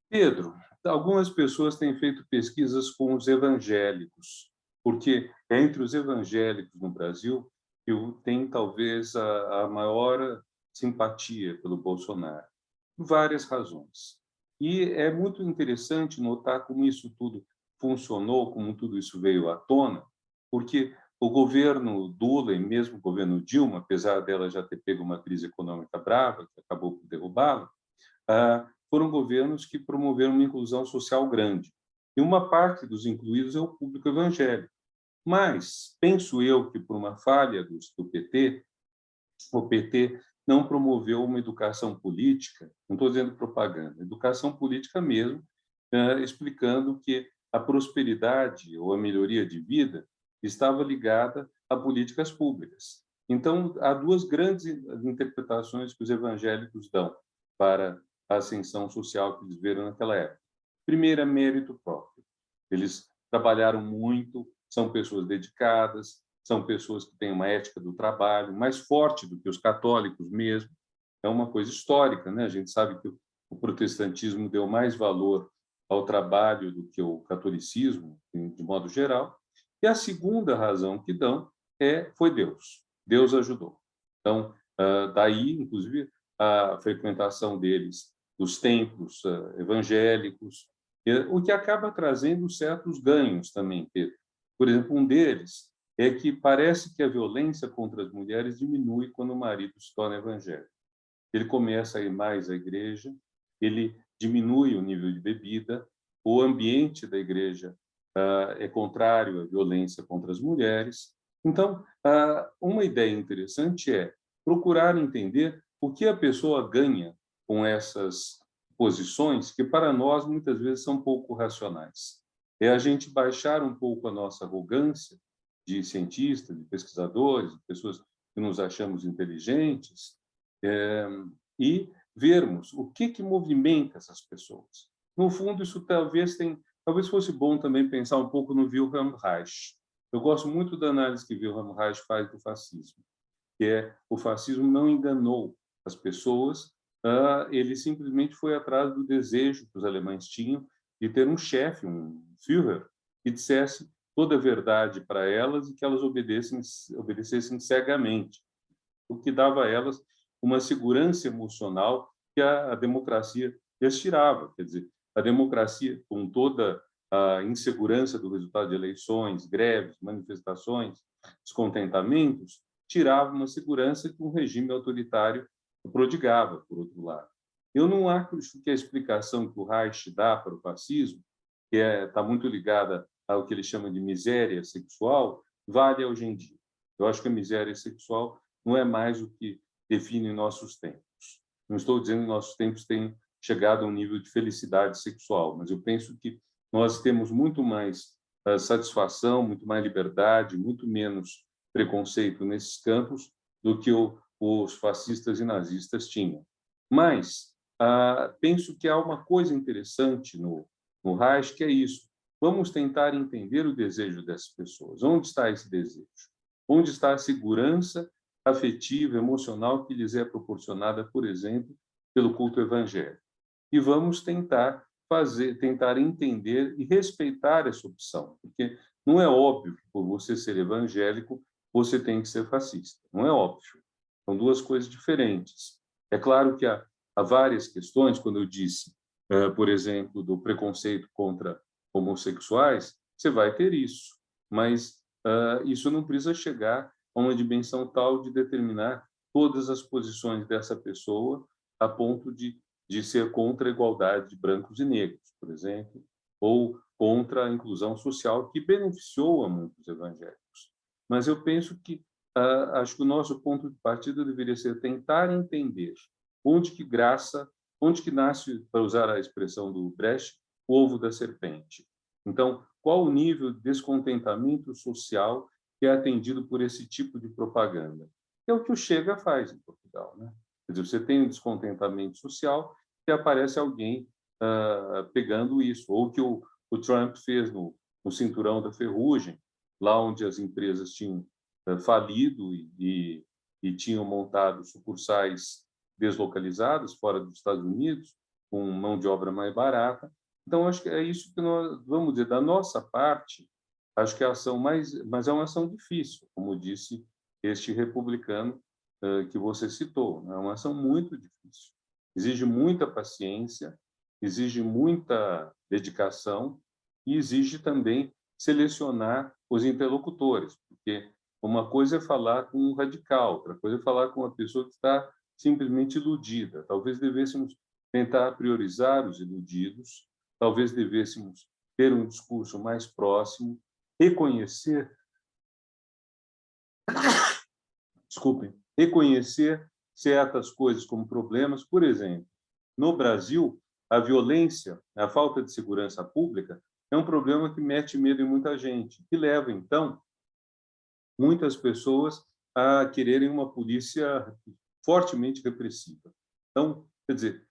Pedro, algumas pessoas têm feito pesquisas com os evangélicos, porque é entre os evangélicos no Brasil que tem talvez a maior simpatia pelo Bolsonaro, por várias razões. E é muito interessante notar como isso tudo funcionou, como tudo isso veio à tona, porque o governo Lula e mesmo o governo Dilma, apesar dela já ter pego uma crise econômica brava, que acabou por derrubá-la, foram governos que promoveram uma inclusão social grande. E uma parte dos incluídos é o público evangélico. Mas penso eu que, por uma falha do PT, o PT não promoveu uma educação política, não estou dizendo propaganda, educação política mesmo, explicando que a prosperidade ou a melhoria de vida estava ligada a políticas públicas. Então, há duas grandes interpretações que os evangélicos dão para a ascensão social que eles viram naquela época. Primeiro, é mérito próprio. Eles trabalharam muito, são pessoas dedicadas, são pessoas que têm uma ética do trabalho mais forte do que os católicos mesmo. É uma coisa histórica, né? A gente sabe que o protestantismo deu mais valor ao trabalho do que o catolicismo, de modo geral. E a segunda razão que dão foi Deus. Deus ajudou. Então, daí, inclusive, a frequentação deles dos templos evangélicos, o que acaba trazendo certos ganhos também, Pedro. Por exemplo, um deles é que parece que a violência contra as mulheres diminui quando o marido se torna evangélico. Ele começa a ir mais à igreja, ele diminui o nível de bebida, o ambiente da igreja é contrário à violência contra as mulheres. Então, uma ideia interessante é procurar entender o que a pessoa ganha com essas posições que, para nós, muitas vezes são pouco racionais. É a gente baixar um pouco a nossa arrogância de cientistas, de pesquisadores, de pessoas que nos achamos inteligentes, e vermos o que movimenta essas pessoas. No fundo, isso talvez fosse bom também pensar um pouco no Wilhelm Reich. Eu gosto muito da análise que Wilhelm Reich faz do fascismo, que o fascismo não enganou as pessoas, ele simplesmente foi atrás do desejo que os alemães tinham de ter um chefe, um Führer, que dissesse toda a verdade para elas e que elas obedecessem cegamente, o que dava a elas uma segurança emocional que a democracia lhes tirava. Quer dizer, a democracia, com toda a insegurança do resultado de eleições, greves, manifestações, descontentamentos, tirava uma segurança que um regime autoritário prodigava, por outro lado. Eu não acho que a explicação que o Reich dá para o fascismo, que está muito ligada ao que ele chama de miséria sexual, vale hoje em dia. Eu acho que a miséria sexual não é mais o que define nossos tempos. Não estou dizendo que nossos tempos tenham chegado a um nível de felicidade sexual, mas eu penso que nós temos muito mais satisfação, muito mais liberdade, muito menos preconceito nesses campos do que os fascistas e nazistas tinham. Mas penso que há uma coisa interessante no Reich, que é isso. Vamos tentar entender o desejo dessas pessoas. Onde está esse desejo? Onde está a segurança afetiva, emocional que lhes é proporcionada, por exemplo, pelo culto evangélico? E vamos tentar entender e respeitar essa opção, porque não é óbvio que por você ser evangélico você tem que ser fascista, não é óbvio. São duas coisas diferentes. É claro que há várias questões, quando eu disse, por exemplo, do preconceito contra homossexuais, você vai ter isso, mas isso não precisa chegar a uma dimensão tal de determinar todas as posições dessa pessoa a ponto de ser contra a igualdade de brancos e negros, por exemplo, ou contra a inclusão social, que beneficiou a muitos evangélicos. Mas eu penso que acho que o nosso ponto de partida deveria ser tentar entender onde que nasce, para usar a expressão do Brecht, o ovo da serpente. Então, qual o nível de descontentamento social que é atendido por esse tipo de propaganda? É o que o Chega faz em Portugal, né? Quer dizer, você tem um descontentamento social e aparece alguém pegando isso, ou que o Trump fez no Cinturão da Ferrugem, lá onde as empresas tinham falido e tinham montado sucursais deslocalizadas fora dos Estados Unidos, com mão de obra mais barata. Então, acho que é isso que nós vamos dizer. Da nossa parte, acho que é a ação mas é uma ação difícil, como disse este republicano que você citou, né? É uma ação muito difícil. Exige muita paciência, exige muita dedicação e exige também selecionar os interlocutores, porque uma coisa é falar com um radical, outra coisa é falar com uma pessoa que está simplesmente iludida. Talvez devêssemos tentar priorizar os iludidos, talvez devêssemos ter um discurso mais próximo, reconhecer certas coisas como problemas. Por exemplo, no Brasil, a violência, a falta de segurança pública é um problema que mete medo em muita gente, que leva, então, muitas pessoas a quererem uma polícia fortemente repressiva. Então, quer dizer,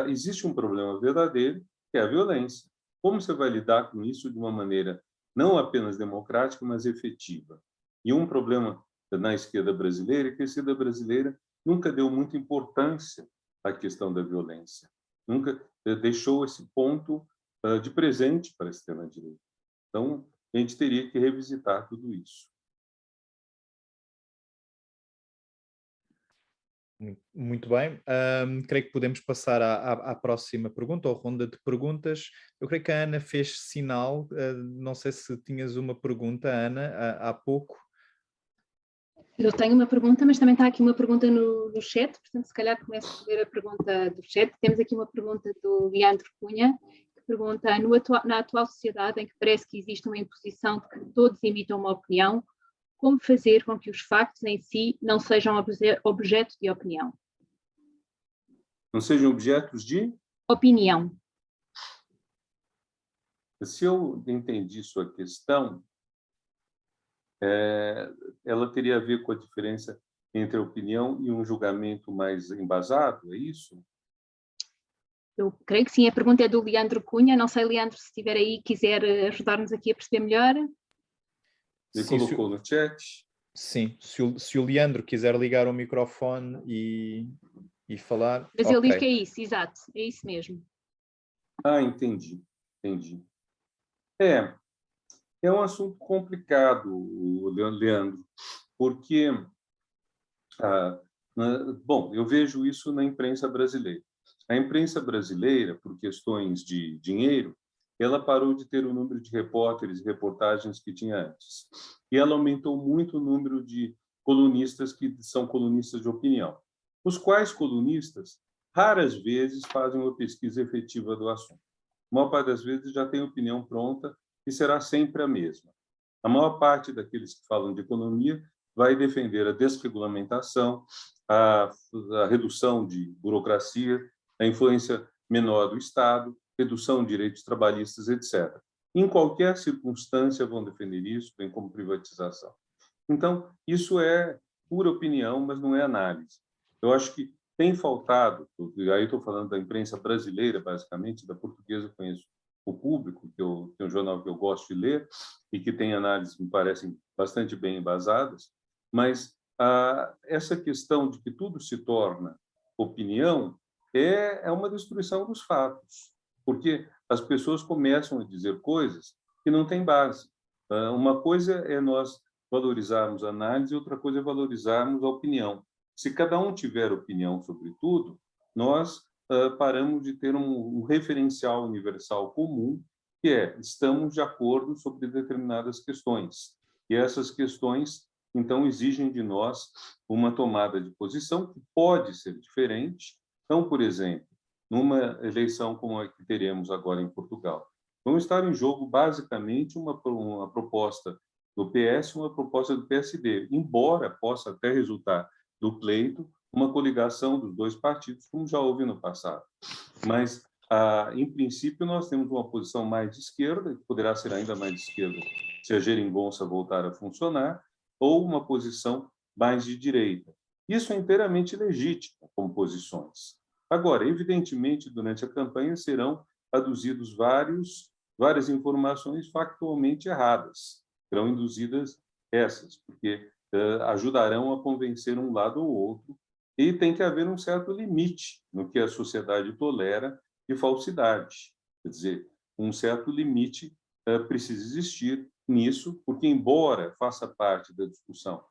existe um problema verdadeiro, que é a violência. Como você vai lidar com isso de uma maneira não apenas democrática, mas efetiva? E um problema na esquerda brasileira é que a esquerda brasileira nunca deu muita importância à questão da violência, nunca deixou esse ponto de presente para a extrema-direita. Então, a gente teria que revisitar tudo isso. Muito bem. Creio que podemos passar à próxima pergunta, ou ronda de perguntas. Eu creio que a Ana fez sinal. Não sei se tinhas uma pergunta, Ana, há pouco. Eu tenho uma pergunta, mas também está aqui uma pergunta no chat, portanto, se calhar começo a ler a pergunta do chat. Temos aqui uma pergunta do Leandro Cunha, que pergunta: na atual sociedade em que parece que existe uma imposição de que todos emitam uma opinião, como fazer com que os factos em si não sejam objeto de opinião? Não sejam objetos de? Opinião. Se eu entendi sua questão, ela teria a ver com a diferença entre a opinião e um julgamento mais embasado, é isso? Eu creio que sim. A pergunta é do Leandro Cunha. Não sei, Leandro, se estiver aí, quiser ajudar-nos aqui a perceber melhor. Ele colocou no chat? Sim, se o Leandro quiser ligar o microfone e falar... Mas ele diz que é isso, exato, é isso mesmo. Entendi. É um assunto complicado, Leandro, porque, bom, eu vejo isso na imprensa brasileira. A imprensa brasileira, por questões de dinheiro, ela parou de ter o número de repórteres e reportagens que tinha antes. E ela aumentou muito o número de colunistas que são colunistas de opinião, os quais colunistas, raras vezes, fazem uma pesquisa efetiva do assunto. A maior parte das vezes já tem opinião pronta e será sempre a mesma. A maior parte daqueles que falam de economia vai defender a desregulamentação, a redução de burocracia, a influência menor do Estado, redução de direitos trabalhistas, etc. Em qualquer circunstância vão defender isso, bem como privatização. Então, isso é pura opinião, mas não é análise. Eu acho que tem faltado, e aí estou falando da imprensa brasileira, basicamente, da portuguesa eu conheço o Público, que é um jornal que eu gosto de ler e que tem análises que me parecem bastante bem embasadas, mas essa questão de que tudo se torna opinião é uma destruição dos fatos, porque as pessoas começam a dizer coisas que não têm base. Uma coisa é nós valorizarmos a análise, outra coisa é valorizarmos a opinião. se cada um tiver opinião sobre tudo, nós paramos de ter um referencial universal comum, que é, estamos de acordo sobre determinadas questões. E essas questões, então, exigem de nós uma tomada de posição que pode ser diferente. Então, por exemplo, numa eleição como a que teremos agora em Portugal, vão estar em jogo, basicamente, uma proposta do PS e uma proposta do PSD, embora possa até resultar do pleito uma coligação dos dois partidos, como já houve no passado. Mas, em princípio, nós temos uma posição mais de esquerda, que poderá ser ainda mais de esquerda se a geringonça voltar a funcionar, ou uma posição mais de direita. Isso é inteiramente legítimo como posições. Agora, evidentemente, durante a campanha serão aduzidos várias informações factualmente erradas. Serão induzidas essas, porque ajudarão a convencer um lado ou outro, e tem que haver um certo limite no que a sociedade tolera de falsidade. Quer dizer, um certo limite precisa existir nisso, porque, embora faça parte da discussão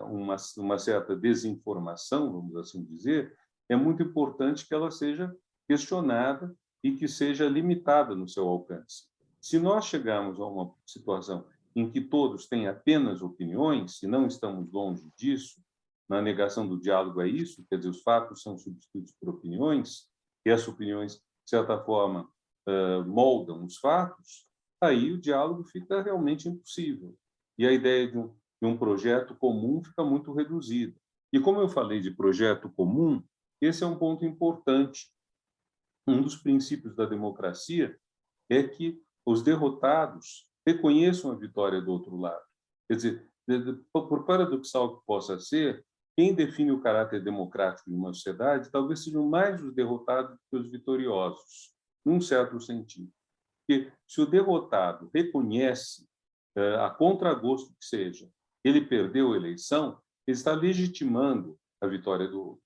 uma certa desinformação, vamos assim dizer, é muito importante que ela seja questionada e que seja limitada no seu alcance. Se nós chegarmos a uma situação em que todos têm apenas opiniões, e não estamos longe disso, na negação do diálogo é isso, quer dizer, os fatos são substituídos por opiniões, e essas opiniões, de certa forma, moldam os fatos, aí o diálogo fica realmente impossível. E a ideia de um projeto comum fica muito reduzida. E como eu falei de projeto comum, esse é um ponto importante. Um dos princípios da democracia é que os derrotados reconheçam a vitória do outro lado. Quer dizer, por paradoxal que possa ser, quem define o caráter democrático de uma sociedade talvez sejam mais os derrotados do que os vitoriosos, num certo sentido. Porque se o derrotado reconhece, a contragosto que seja, ele perdeu a eleição, ele está legitimando a vitória do outro.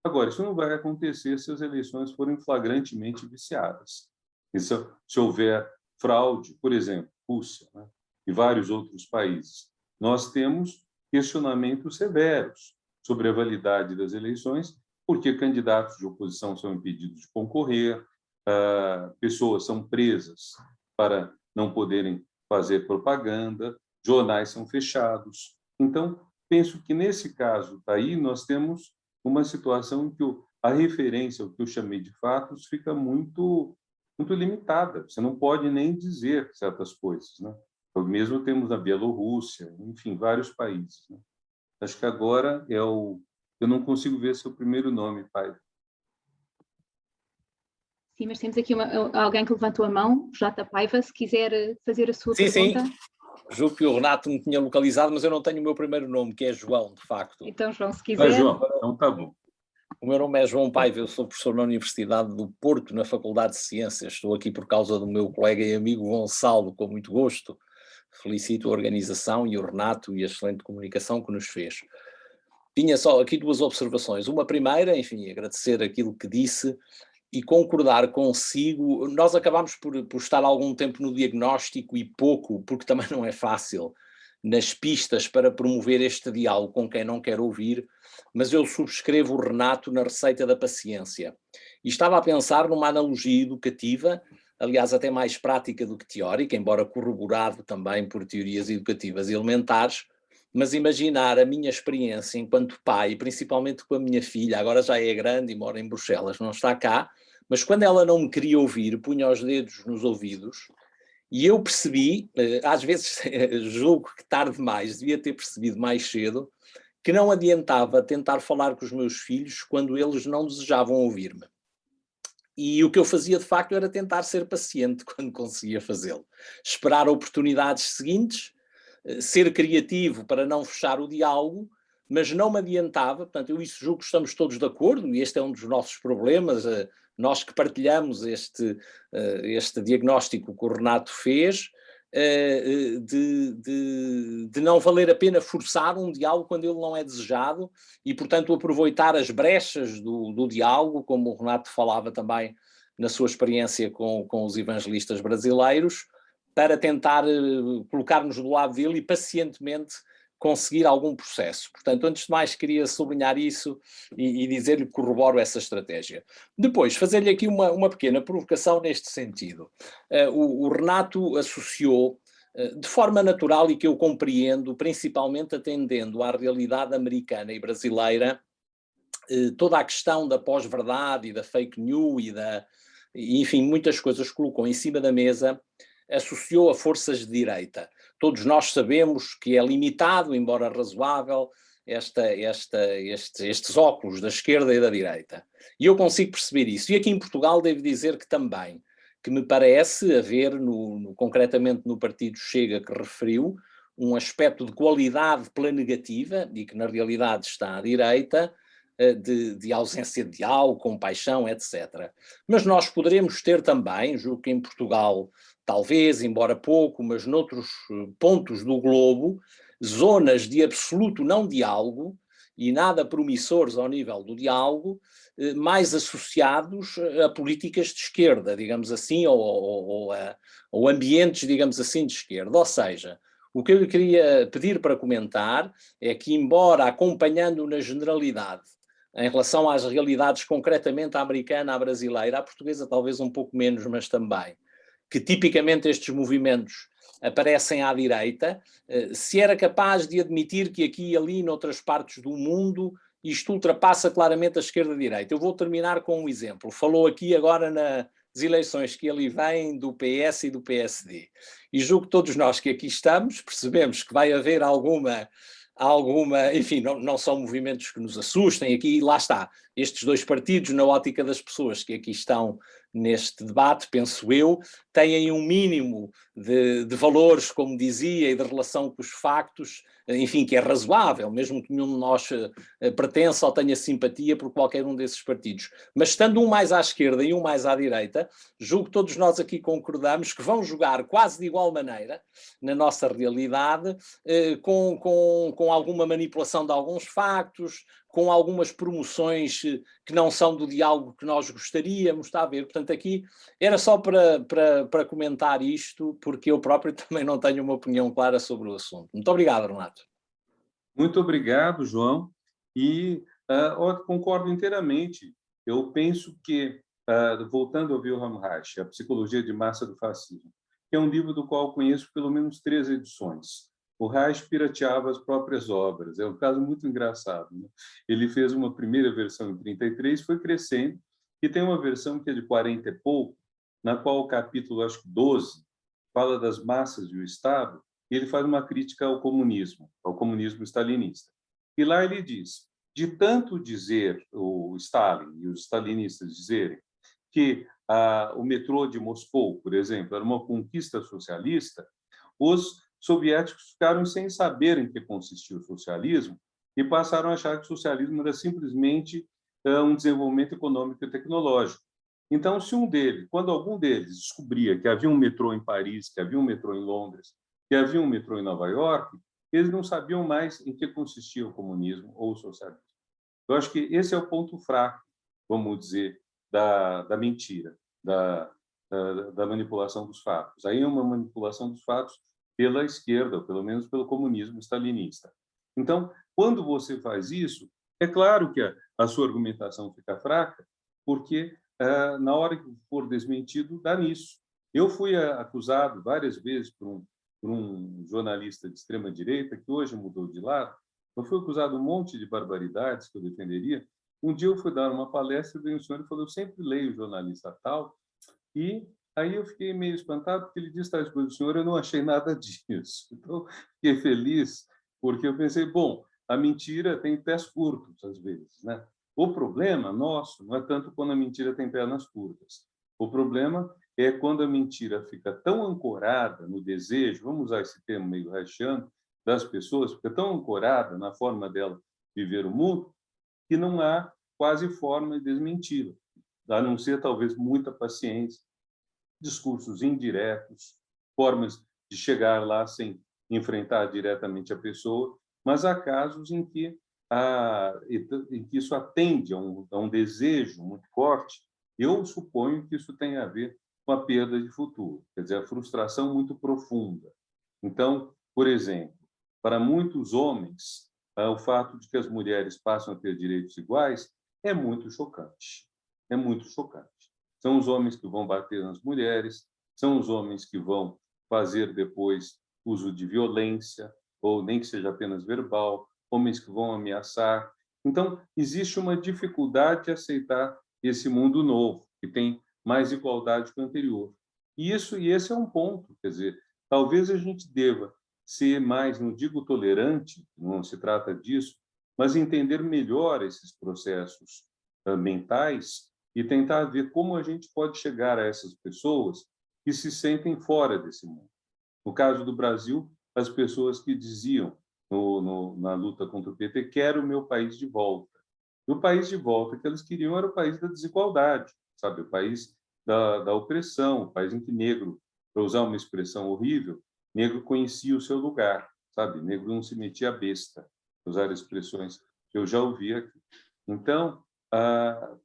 Agora, isso não vai acontecer se as eleições forem flagrantemente viciadas. E se houver fraude, por exemplo, Rússia, né, e vários outros países, nós temos questionamentos severos sobre a validade das eleições, porque candidatos de oposição são impedidos de concorrer, pessoas são presas para não poderem fazer propaganda, jornais são fechados. Então, penso que, nesse caso, aí nós temos uma situação em que a referência, o que eu chamei de fatos, fica muito limitada. Você não pode nem dizer certas coisas, né? Mesmo temos na Bielorrússia, enfim, vários países, né? Acho que agora eu não consigo ver seu primeiro nome, pai. Sim, mas temos aqui alguém que levantou a mão, J. Paiva, se quiser fazer a sua pergunta. Sim. Julgo que o Renato me tinha localizado, mas eu não tenho o meu primeiro nome, que é João, de facto. Então, João, se quiser... João, então tá bom. O meu nome é João Paiva, eu sou professor na Universidade do Porto, na Faculdade de Ciências. Estou aqui por causa do meu colega e amigo Gonçalo, com muito gosto. Felicito a organização e o Renato e a excelente comunicação que nos fez. Tinha só aqui duas observações. Uma primeira, enfim, agradecer aquilo que disse e concordar consigo. Nós acabámos por estar algum tempo no diagnóstico e pouco, porque também não é fácil, nas pistas para promover este diálogo com quem não quer ouvir, mas eu subscrevo o Renato na receita da paciência. E estava a pensar numa analogia educativa, aliás até mais prática do que teórica, embora corroborado também por teorias educativas elementares, mas imaginar a minha experiência enquanto pai, principalmente com a minha filha, agora já é grande e mora em Bruxelas, não está cá, mas quando ela não me queria ouvir, punha os dedos nos ouvidos, e eu percebi, às vezes julgo que tarde demais, devia ter percebido mais cedo, que não adiantava tentar falar com os meus filhos quando eles não desejavam ouvir-me. E o que eu fazia de facto era tentar ser paciente quando conseguia fazê-lo. Esperar oportunidades seguintes, ser criativo para não fechar o diálogo, mas não me adiantava. Portanto, eu isso julgo que estamos todos de acordo, e este é um dos nossos problemas, nós que partilhamos este diagnóstico que o Renato fez, de não valer a pena forçar um diálogo quando ele não é desejado e, portanto, aproveitar as brechas do diálogo, como o Renato falava também na sua experiência com os evangelistas brasileiros, para tentar colocar-nos do lado dele e pacientemente conseguir algum processo. Portanto, antes de mais, queria sublinhar isso e dizer-lhe que corroboro essa estratégia. Depois, fazer-lhe aqui uma pequena provocação neste sentido. O Renato associou, de forma natural e que eu compreendo, principalmente atendendo à realidade americana e brasileira, toda a questão da pós-verdade e da fake news e, enfim, muitas coisas colocou em cima da mesa, associou a forças de direita. Todos nós sabemos que é limitado, embora razoável, estes óculos da esquerda e da direita. E eu consigo perceber isso. E aqui em Portugal devo dizer que também, que me parece haver, concretamente no partido Chega que referiu, um aspecto de qualidade pela negativa, e que na realidade está à direita, de ausência de diálogo, compaixão, etc. Mas nós poderemos ter também, julgo que em Portugal, talvez, embora pouco, mas noutros pontos do globo, zonas de absoluto não diálogo e nada promissores ao nível do diálogo, mais associados a políticas de esquerda, digamos assim, ou ambientes, digamos assim, de esquerda. Ou seja, o que eu lhe queria pedir para comentar é que, embora acompanhando na generalidade, em relação às realidades concretamente à americana, à brasileira, à portuguesa talvez um pouco menos, mas também, que tipicamente estes movimentos aparecem à direita, se era capaz de admitir que aqui e ali, noutras partes do mundo, isto ultrapassa claramente a esquerda-direita. Eu vou terminar com um exemplo. Falou aqui agora nas eleições que ali vêm do PS e do PSD. E julgo que todos nós que aqui estamos percebemos que vai haver alguma, enfim, não são movimentos que nos assustem, aqui, lá está, estes dois partidos, na ótica das pessoas que aqui estão neste debate, penso eu, têm um mínimo de valores, como dizia, e de relação com os factos, enfim, que é razoável, mesmo que nenhum de nós pertença ou tenha simpatia por qualquer um desses partidos. Mas estando um mais à esquerda e um mais à direita, julgo que todos nós aqui concordamos que vão jogar quase de igual maneira, na nossa realidade, com alguma manipulação de alguns factos, com algumas promoções que não são do diálogo que nós gostaríamos, está a ver? Portanto, aqui era só para comentar isto, porque eu próprio também não tenho uma opinião clara sobre o assunto. Muito obrigado, Renato. Muito obrigado, João. E concordo inteiramente. Eu penso que, voltando ao Wilhelm Reich, A Psicologia de Massa do Fascismo, que é um livro do qual conheço pelo menos 3 edições. O Reich pirateava as próprias obras. É um caso muito engraçado, né? Ele fez uma primeira versão em 33, foi crescendo, e tem uma versão que é de 40 e pouco, na qual o capítulo, acho que 12, fala das massas e o Estado, e ele faz uma crítica ao comunismo stalinista. E lá ele diz, de tanto dizer o Stalin e os stalinistas dizerem que o metrô de Moscou, por exemplo, era uma conquista socialista, os soviéticos ficaram sem saber em que consistia o socialismo e passaram a achar que o socialismo era simplesmente um desenvolvimento econômico e tecnológico. Então, quando algum deles descobria que havia um metrô em Paris, que havia um metrô em Londres, que havia um metrô em Nova York, eles não sabiam mais em que consistia o comunismo ou o socialismo. Eu acho que esse é o ponto fraco, vamos dizer, da mentira, da manipulação dos fatos. Aí é uma manipulação dos fatos pela esquerda, ou pelo menos pelo comunismo stalinista. Então, quando você faz isso, é claro que a sua argumentação fica fraca, porque na hora que for desmentido, dá nisso. Eu fui acusado várias vezes por um jornalista de extrema-direita, que hoje mudou de lado. Eu fui acusado um monte de barbaridades que eu defenderia. Um dia eu fui dar uma palestra e veio um senhor e falou, eu sempre leio o jornalista tal, e aí eu fiquei meio espantado, porque ele disse tais coisas do senhor, eu não achei nada disso. Então, fiquei feliz, porque eu pensei, bom, a mentira tem pés curtos, às vezes, né? O problema nosso não é tanto quando a mentira tem pernas curtas. O problema é quando a mentira fica tão ancorada no desejo, vamos usar esse termo meio reichiano, das pessoas, fica tão ancorada na forma dela viver o mundo, que não há quase forma de desmenti-la, a não ser talvez muita paciência, discursos indiretos, formas de chegar lá sem enfrentar diretamente a pessoa, mas há casos em que isso atende a um desejo muito forte. Eu suponho que isso tem a ver com a perda de futuro, quer dizer, a frustração muito profunda. Então, por exemplo, para muitos homens, o fato de que as mulheres passam a ter direitos iguais é muito chocante. É muito chocante. São os homens que vão bater nas mulheres, são os homens que vão fazer depois uso de violência, ou nem que seja apenas verbal, homens que vão ameaçar. Então, existe uma dificuldade de aceitar esse mundo novo, que tem mais igualdade que o anterior. E esse é um ponto, quer dizer, talvez a gente deva ser mais, não digo tolerante, não se trata disso, mas entender melhor esses processos mentais e tentar ver como a gente pode chegar a essas pessoas que se sentem fora desse mundo. No caso do Brasil, as pessoas que diziam na luta contra o PT, quero o meu país de volta. E o país de volta que eles queriam era o país da desigualdade, sabe? O país da opressão, o país em que negro, para usar uma expressão horrível, negro conhecia o seu lugar, sabe? Negro não se metia a besta, usar expressões que eu já ouvi aqui. Então,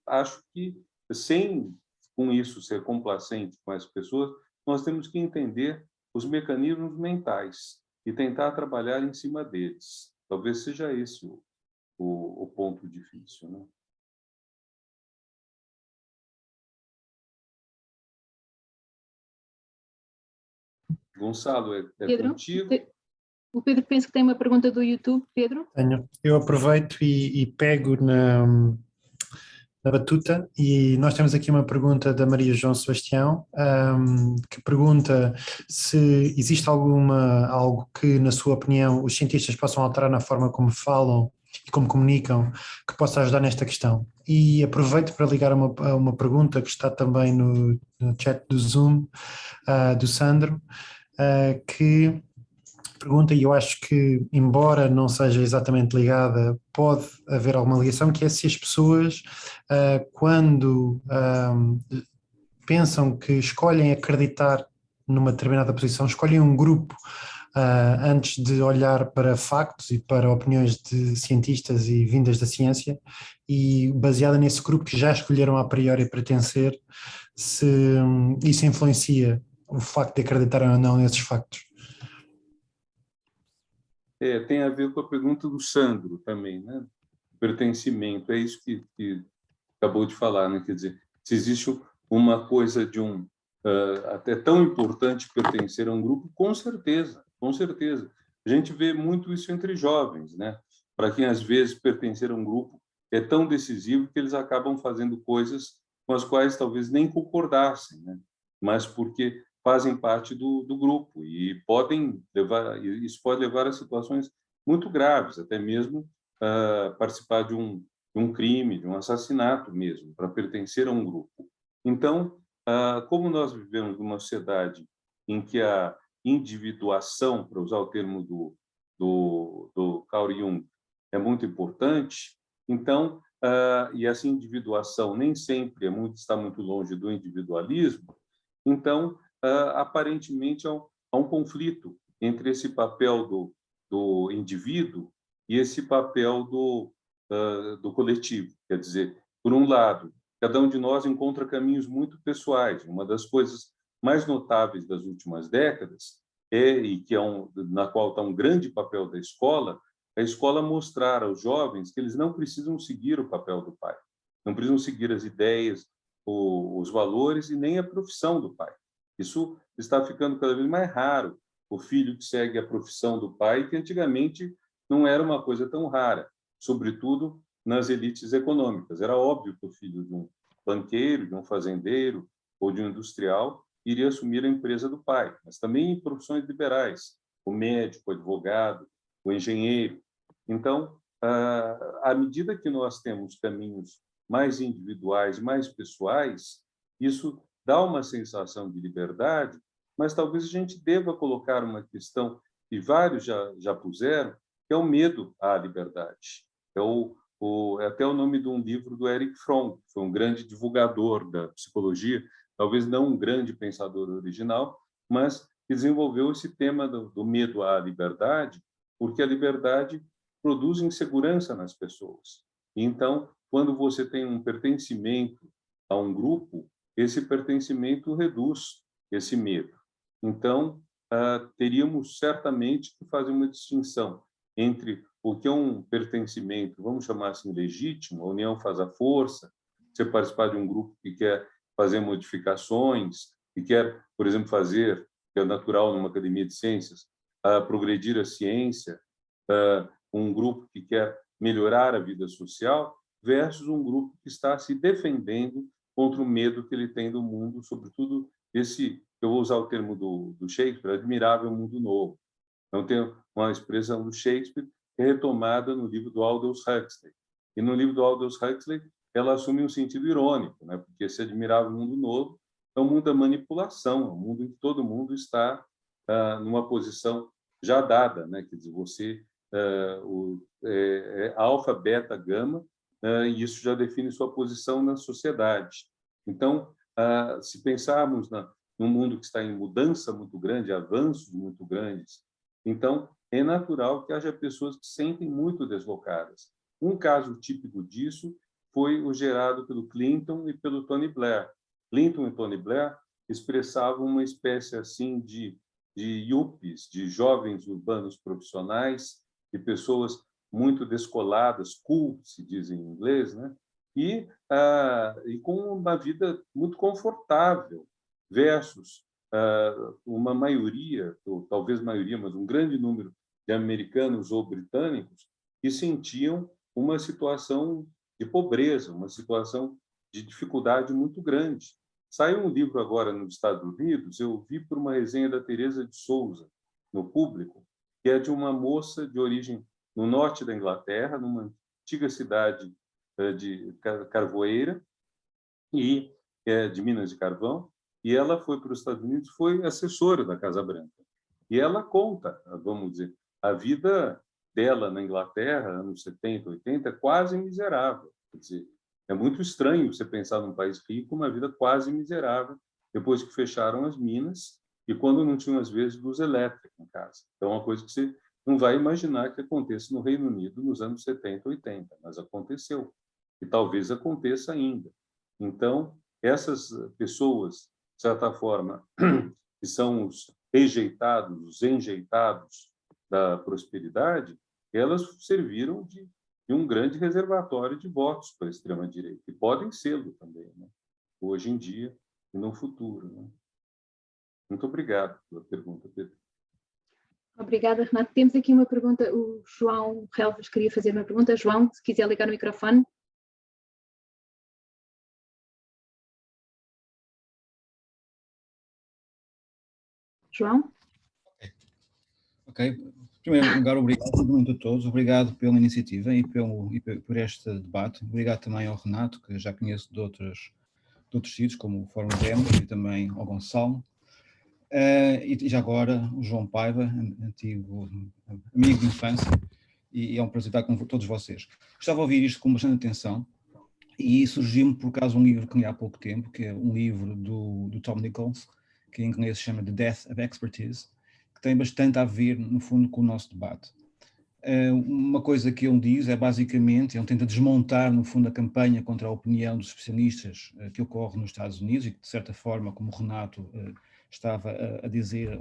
acho que, sem com isso ser complacente com as pessoas, nós temos que entender os mecanismos mentais e tentar trabalhar em cima deles. Talvez seja esse o ponto difícil, né? Gonçalo, é Pedro, contigo? o Pedro penso que tem uma pergunta do YouTube. Pedro? Tenho. Eu aproveito e pego na batuta, e nós temos aqui uma pergunta da Maria João Sebastião, que pergunta se existe algo que, na sua opinião, os cientistas possam alterar na forma como falam e como comunicam, que possa ajudar nesta questão. E aproveito para ligar a uma pergunta que está também no chat do Zoom, do Sandro, que pergunta, e eu acho que, embora não seja exatamente ligada, pode haver alguma ligação, que é se as pessoas, quando pensam que escolhem acreditar numa determinada posição, escolhem um grupo antes de olhar para factos e para opiniões de cientistas e vindas da ciência, e baseada nesse grupo que já escolheram a priori pertencer, se isso influencia o facto de acreditarem ou não nesses factos. Tem a ver com a pergunta do Sandro também, né? Pertencimento, é isso que acabou de falar, né? Quer dizer, se existe uma coisa de até tão importante pertencer a um grupo, com certeza, com certeza. A gente vê muito isso entre jovens, né? Para quem às vezes pertencer a um grupo é tão decisivo que eles acabam fazendo coisas com as quais talvez nem concordassem, né? Mas porque fazem parte do grupo e isso pode levar a situações muito graves, até mesmo participar de um crime, de um assassinato mesmo, para pertencer a um grupo. Então, como nós vivemos numa sociedade em que a individuação, para usar o termo do Carl Jung, é muito importante, então, e essa individuação nem sempre está muito longe do individualismo, então, aparentemente, há um conflito entre esse papel do indivíduo e esse papel do coletivo. Quer dizer, por um lado, cada um de nós encontra caminhos muito pessoais. Uma das coisas mais notáveis das últimas décadas na qual está um grande papel da escola, a escola mostrar aos jovens que eles não precisam seguir o papel do pai, não precisam seguir as ideias, os valores e nem a profissão do pai. Isso está ficando cada vez mais raro, o filho que segue a profissão do pai, que antigamente não era uma coisa tão rara, sobretudo nas elites econômicas. Era óbvio que o filho de um banqueiro, de um fazendeiro ou de um industrial iria assumir a empresa do pai, mas também em profissões liberais, o médico, o advogado, o engenheiro. Então, à medida que nós temos caminhos mais individuais, mais pessoais, isso dá uma sensação de liberdade, mas talvez a gente deva colocar uma questão que vários já puseram, que é o medo à liberdade. É até o nome de um livro do Erich Fromm, que foi um grande divulgador da psicologia, talvez não um grande pensador original, mas que desenvolveu esse tema do medo à liberdade, porque a liberdade produz insegurança nas pessoas. Então, quando você tem um pertencimento a um grupo, esse pertencimento reduz esse medo. Então, teríamos certamente que fazer uma distinção entre o que é um pertencimento, vamos chamar assim, legítimo, a união faz a força, você participar de um grupo que quer fazer modificações, que quer, por exemplo, fazer, que é natural numa academia de ciências, progredir a ciência, um grupo que quer melhorar a vida social, versus um grupo que está se defendendo contra o medo que ele tem do mundo, sobretudo esse, eu vou usar o termo do Shakespeare, admirável mundo novo. Então, tem uma expressão do Shakespeare que é retomada no livro do Aldous Huxley. E no livro do Aldous Huxley, ela assume um sentido irônico, né? Porque esse admirável mundo novo é um mundo da manipulação, é um mundo em que todo mundo está numa posição já dada, né? Quer dizer, você alfa, beta, gama, e isso já define sua posição na sociedade. Então, se pensarmos num mundo que está em mudança muito grande, avanços muito grandes, então é natural que haja pessoas que se sentem muito deslocadas. Um caso típico disso foi o gerado pelo Clinton e pelo Tony Blair. Clinton e Tony Blair expressavam uma espécie assim de yuppies, de jovens urbanos profissionais, de pessoas muito descoladas, cool, se diz em inglês, né? E com uma vida muito confortável, versus uma maioria, ou talvez maioria, mas um grande número de americanos ou britânicos que sentiam uma situação de pobreza, uma situação de dificuldade muito grande. Saiu um livro agora nos Estados Unidos, eu vi por uma resenha da Teresa de Souza, no Público, que é de uma moça de origem no norte da Inglaterra, numa antiga cidade de carvoeira, e de minas de carvão, e ela foi para os Estados Unidos, foi assessora da Casa Branca. E ela conta, vamos dizer, a vida dela na Inglaterra, anos 70, 80, é quase miserável. Quer dizer, é muito estranho você pensar num país rico, uma vida quase miserável, depois que fecharam as minas e quando não tinham, às vezes, luz elétrica em casa. Então, é uma coisa que você não vai imaginar que aconteça no Reino Unido nos anos 70, 80, mas aconteceu. E talvez aconteça ainda. Então, essas pessoas, de certa forma, que são os rejeitados, os enjeitados da prosperidade, elas serviram de um grande reservatório de votos para a extrema-direita, e podem sê-lo também, né? Hoje em dia e no futuro. Né? Muito obrigado pela pergunta, Pedro. Obrigada, Renato. Temos aqui uma pergunta, o João Relvas queria fazer uma pergunta. João, se quiser ligar o microfone. João? Ok. Em primeiro lugar, obrigado muito a todos, obrigado pela iniciativa e por este debate. Obrigado também ao Renato, que já conheço de outros sítios, como o Fórum Demo, e também ao Gonçalo. E já agora o João Paiva, antigo amigo de infância, e é um prazer estar com todos vocês. Gostava de ouvir isto com bastante atenção, e surgiu-me por acaso um livro que li há pouco tempo, que é um livro do Tom Nichols, que em inglês se chama The Death of Expertise, que tem bastante a ver, no fundo, com o nosso debate. Uma coisa que ele diz é basicamente, ele tenta desmontar, no fundo, a campanha contra a opinião dos especialistas que ocorre nos Estados Unidos e que, de certa forma, como o Renato estava a dizer,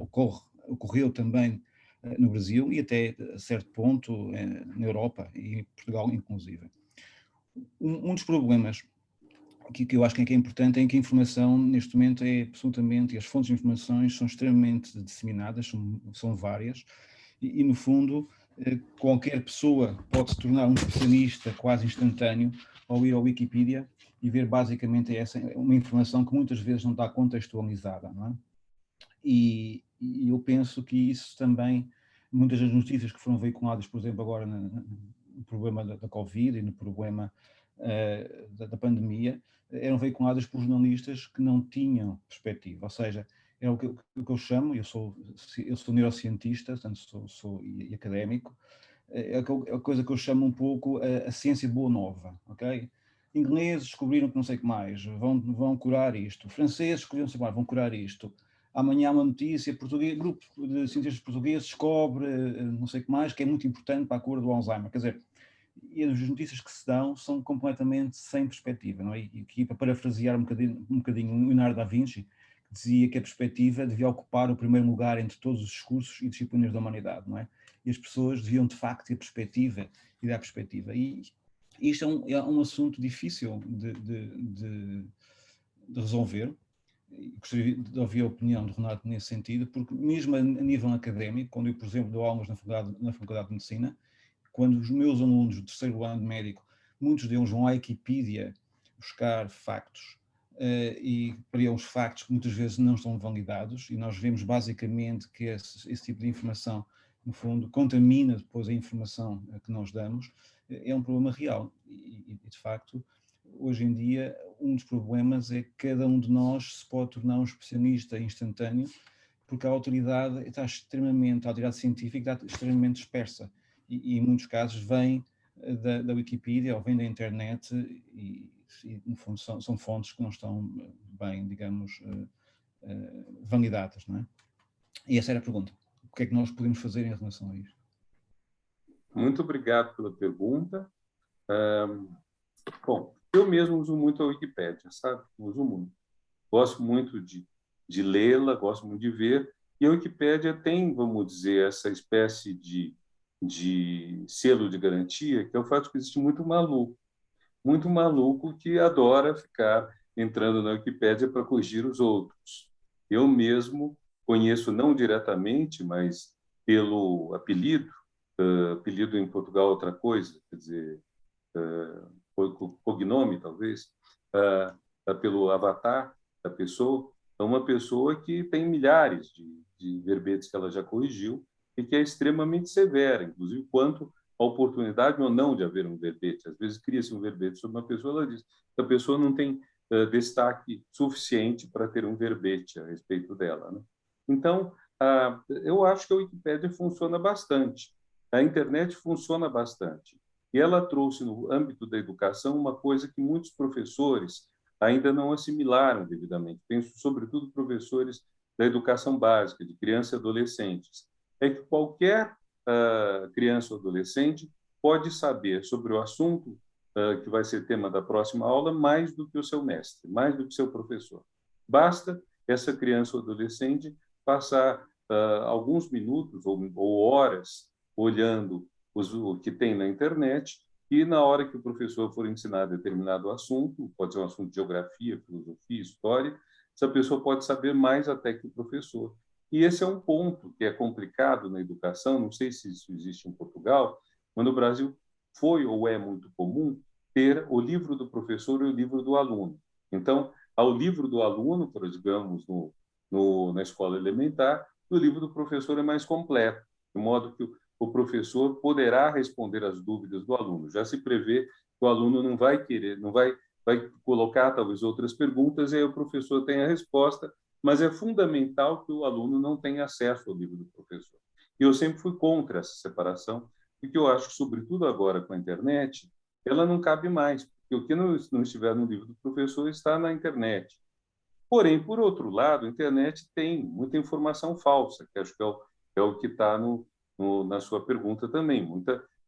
ocorreu também no Brasil e até, a certo ponto, na Europa e em Portugal, inclusive. Um dos problemas que eu acho que é importante é que a informação, neste momento, é absolutamente, e as fontes de informações são extremamente disseminadas, são várias, e no fundo, qualquer pessoa pode se tornar um especialista quase instantâneo ao ir ao Wikipedia e ver basicamente uma informação que muitas vezes não está contextualizada, não é? E eu penso que isso também, muitas das notícias que foram veiculadas, por exemplo, agora no problema da Covid e no problema da pandemia, eram veiculadas por jornalistas que não tinham perspectiva, ou seja, é o que eu chamo, eu sou neurocientista, portanto sou académico, é a coisa que eu chamo um pouco a ciência boa nova, ok? Ingleses descobriram que não sei o que mais, vão curar isto, franceses descobriram não sei o que mais, vão curar isto, amanhã há uma notícia, grupo de cientistas portugueses descobre não sei o que mais, que é muito importante para a cura do Alzheimer, quer dizer, e as notícias que se dão são completamente sem perspectiva, não é? E aqui, para parafrasear um bocadinho o Leonardo da Vinci, que dizia que a perspectiva devia ocupar o primeiro lugar entre todos os discursos e disciplinas da humanidade, não é? E as pessoas deviam, de facto, ter perspectiva e dar perspectiva. E isto é um assunto difícil de resolver. Gostaria de ouvir a opinião do Renato nesse sentido, porque mesmo a nível académico, quando eu, por exemplo, dou aulas na Faculdade de Medicina, quando os meus alunos do terceiro ano de médico, muitos deles vão à Wikipédia buscar factos, e criam os factos que muitas vezes não estão validados, e nós vemos basicamente que esse tipo de informação, no fundo, contamina depois a informação que nós damos. É um problema real e de facto, hoje em dia, um dos problemas é que cada um de nós se pode tornar um especialista instantâneo, porque a autoridade a autoridade científica está extremamente dispersa e em muitos casos vem da Wikipedia ou vem da internet e no fundo são fontes que não estão bem, digamos, validadas, não é? E essa era a pergunta. O que é que nós podemos fazer em relação a isto? Muito obrigado pela pergunta. Bom, eu mesmo uso muito a Wikipédia, sabe? Uso muito. Gosto muito de lê-la, gosto muito de ver. E a Wikipédia tem, vamos dizer, essa espécie de selo de garantia, que é o fato de que existe muito maluco que adora ficar entrando na Wikipédia para corrigir os outros. Eu mesmo conheço, não diretamente, mas pelo apelido, apelido em Portugal é outra coisa, quer dizer, cognome, talvez, pelo avatar da pessoa, é uma pessoa que tem milhares de verbetes que ela já corrigiu e que é extremamente severa, inclusive quanto à oportunidade ou não de haver um verbete. Às vezes cria-se um verbete sobre uma pessoa, ela diz que a pessoa não tem destaque suficiente para ter um verbete a respeito dela, né? Então, eu acho que a Wikipédia funciona bastante, a internet funciona bastante. E ela trouxe, no âmbito da educação, uma coisa que muitos professores ainda não assimilaram devidamente. Penso, sobretudo, professores da educação básica, de crianças e adolescentes. É que qualquer criança ou adolescente pode saber sobre o assunto que vai ser tema da próxima aula mais do que o seu mestre, mais do que o seu professor. Basta essa criança ou adolescente passar alguns minutos ou horas olhando o que tem na internet, e na hora que o professor for ensinar determinado assunto, pode ser um assunto de geografia, filosofia, história, essa pessoa pode saber mais até que o professor. E esse é um ponto que é complicado na educação, não sei se isso existe em Portugal, mas no Brasil foi ou é muito comum ter o livro do professor e o livro do aluno. Então, ao livro do aluno, digamos, na escola elementar, o livro do professor é mais completo, de modo que o professor poderá responder às dúvidas do aluno. Já se prevê que o aluno não vai colocar talvez outras perguntas e aí o professor tem a resposta, mas é fundamental que o aluno não tenha acesso ao livro do professor. E eu sempre fui contra essa separação, porque eu acho que, sobretudo agora com a internet, ela não cabe mais, porque o que não estiver no livro do professor está na internet. Porém, por outro lado, a internet tem muita informação falsa, que acho que é o que está na sua pergunta também.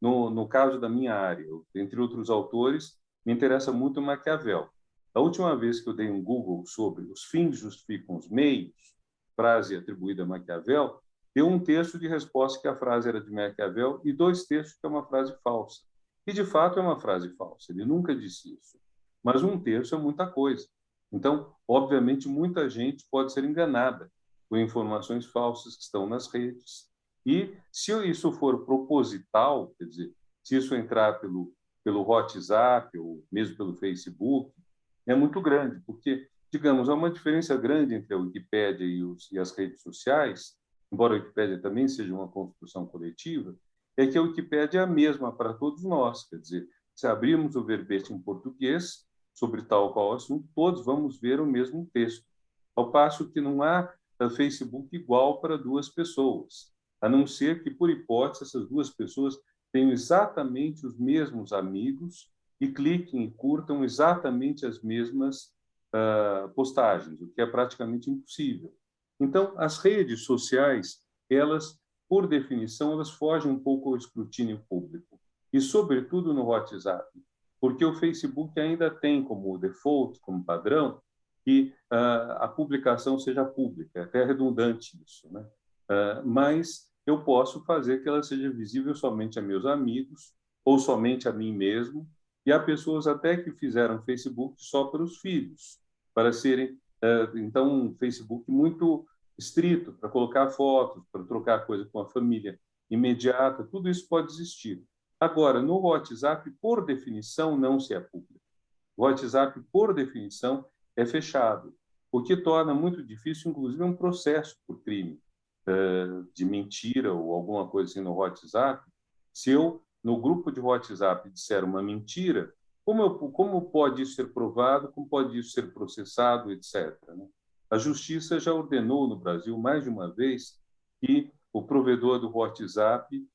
No caso da minha área, entre outros autores, me interessa muito Maquiavel. A última vez que eu dei um Google sobre os fins justificam os meios, frase atribuída a Maquiavel, deu um terço de resposta que a frase era de Maquiavel e 2 terços que é uma frase falsa. E, de fato, é uma frase falsa. Ele nunca disse isso. Mas 1 terço é muita coisa. Então, obviamente, muita gente pode ser enganada por informações falsas que estão nas redes. E, se isso for proposital, quer dizer, se isso entrar pelo WhatsApp ou mesmo pelo Facebook, é muito grande, porque, digamos, há uma diferença grande entre a Wikipédia e as redes sociais, embora a Wikipédia também seja uma construção coletiva, é que a Wikipédia é a mesma para todos nós. Quer dizer, se abrirmos o verbete em português sobre tal ou qual assunto, todos vamos ver o mesmo texto, ao passo que não há Facebook igual para 2 pessoas, a não ser que, por hipótese, essas 2 pessoas tenham exatamente os mesmos amigos e cliquem e curtam exatamente as mesmas postagens, o que é praticamente impossível. Então, as redes sociais, elas, por definição, elas fogem um pouco ao escrutínio público, e, sobretudo, no WhatsApp, porque o Facebook ainda tem como default, como padrão, que a publicação seja pública, é até redundante isso, né? Mas eu posso fazer que ela seja visível somente a meus amigos ou somente a mim mesmo, e há pessoas até que fizeram Facebook só para os filhos, para serem, então, um Facebook muito estrito, para colocar fotos, para trocar coisa com a família imediata, tudo isso pode existir. Agora, no WhatsApp, por definição, não se é público. O WhatsApp, por definição, é fechado, o que torna muito difícil, inclusive, um processo por crime de mentira ou alguma coisa assim no WhatsApp. Se eu, no grupo de WhatsApp, disser uma mentira, como pode isso ser provado, como pode isso ser processado, etc., né? A Justiça já ordenou no Brasil, mais de uma vez, que o provedor do WhatsApp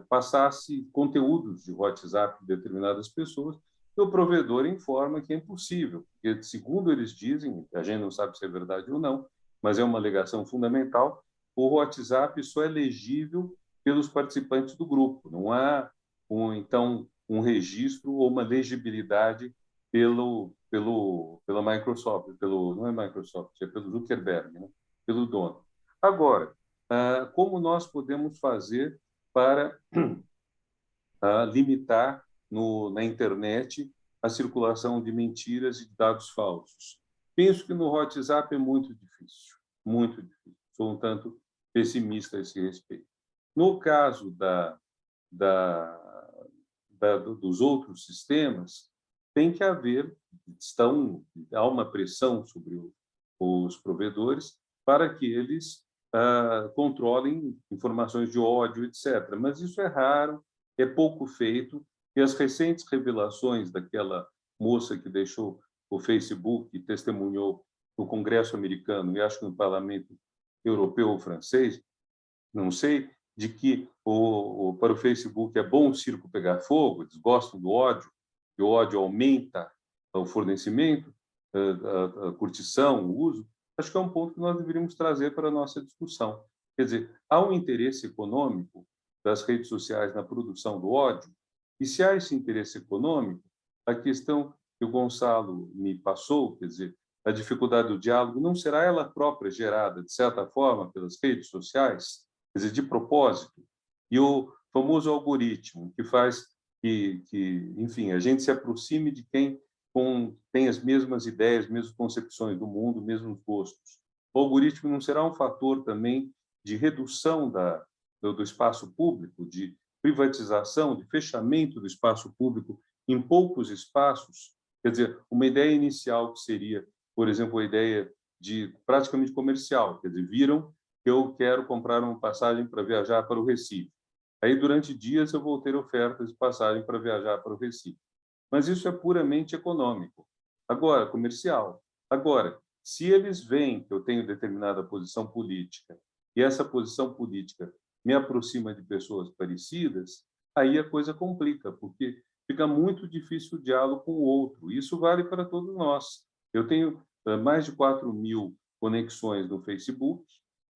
passasse conteúdos de WhatsApp de determinadas pessoas, e o provedor informa que é impossível, porque, segundo eles dizem, a gente não sabe se é verdade ou não, mas é uma alegação fundamental, o WhatsApp só é legível pelos participantes do grupo, não há, então, um registro ou uma legibilidade pela Microsoft, não é Microsoft, é pelo Zuckerberg, né? Pelo dono. Agora, como nós podemos fazer para limitar na internet a circulação de mentiras e de dados falsos? Penso que no WhatsApp é muito difícil, muito difícil. Sou um tanto pessimista a esse respeito. No caso dos outros sistemas, tem que haver, há uma pressão sobre os provedores para que eles controlem informações de ódio, etc. Mas isso é raro, é pouco feito, e as recentes revelações daquela moça que deixou o Facebook e testemunhou no Congresso americano, e acho que no Parlamento europeu ou francês, não sei, de que para o Facebook é bom o circo pegar fogo, eles gostam do ódio, e o ódio aumenta o fornecimento, a curtição, o uso. Acho que é um ponto que nós deveríamos trazer para a nossa discussão. Quer dizer, há um interesse econômico das redes sociais na produção do ódio, e se há esse interesse econômico, a questão que o Gonçalo me passou, quer dizer, a dificuldade do diálogo, não será ela própria gerada, de certa forma, pelas redes sociais, quer dizer, de propósito? E o famoso algoritmo que faz que enfim, a gente se aproxime de quem tem as mesmas ideias, mesmas concepções do mundo, mesmos gostos. O algoritmo não será um fator também de redução do espaço público, de privatização, de fechamento do espaço público em poucos espaços? Quer dizer, uma ideia inicial que seria, por exemplo, a ideia de praticamente comercial, quer dizer, viram que eu quero comprar uma passagem para viajar para o Recife. Aí, durante dias, eu vou ter ofertas de passagem para viajar para o Recife. Mas isso é puramente econômico. Agora, comercial. Agora, se eles veem que eu tenho determinada posição política e essa posição política me aproxima de pessoas parecidas, aí a coisa complica, porque fica muito difícil o diálogo com o outro. Isso vale para todos nós. Eu tenho mais de 4.000 conexões no Facebook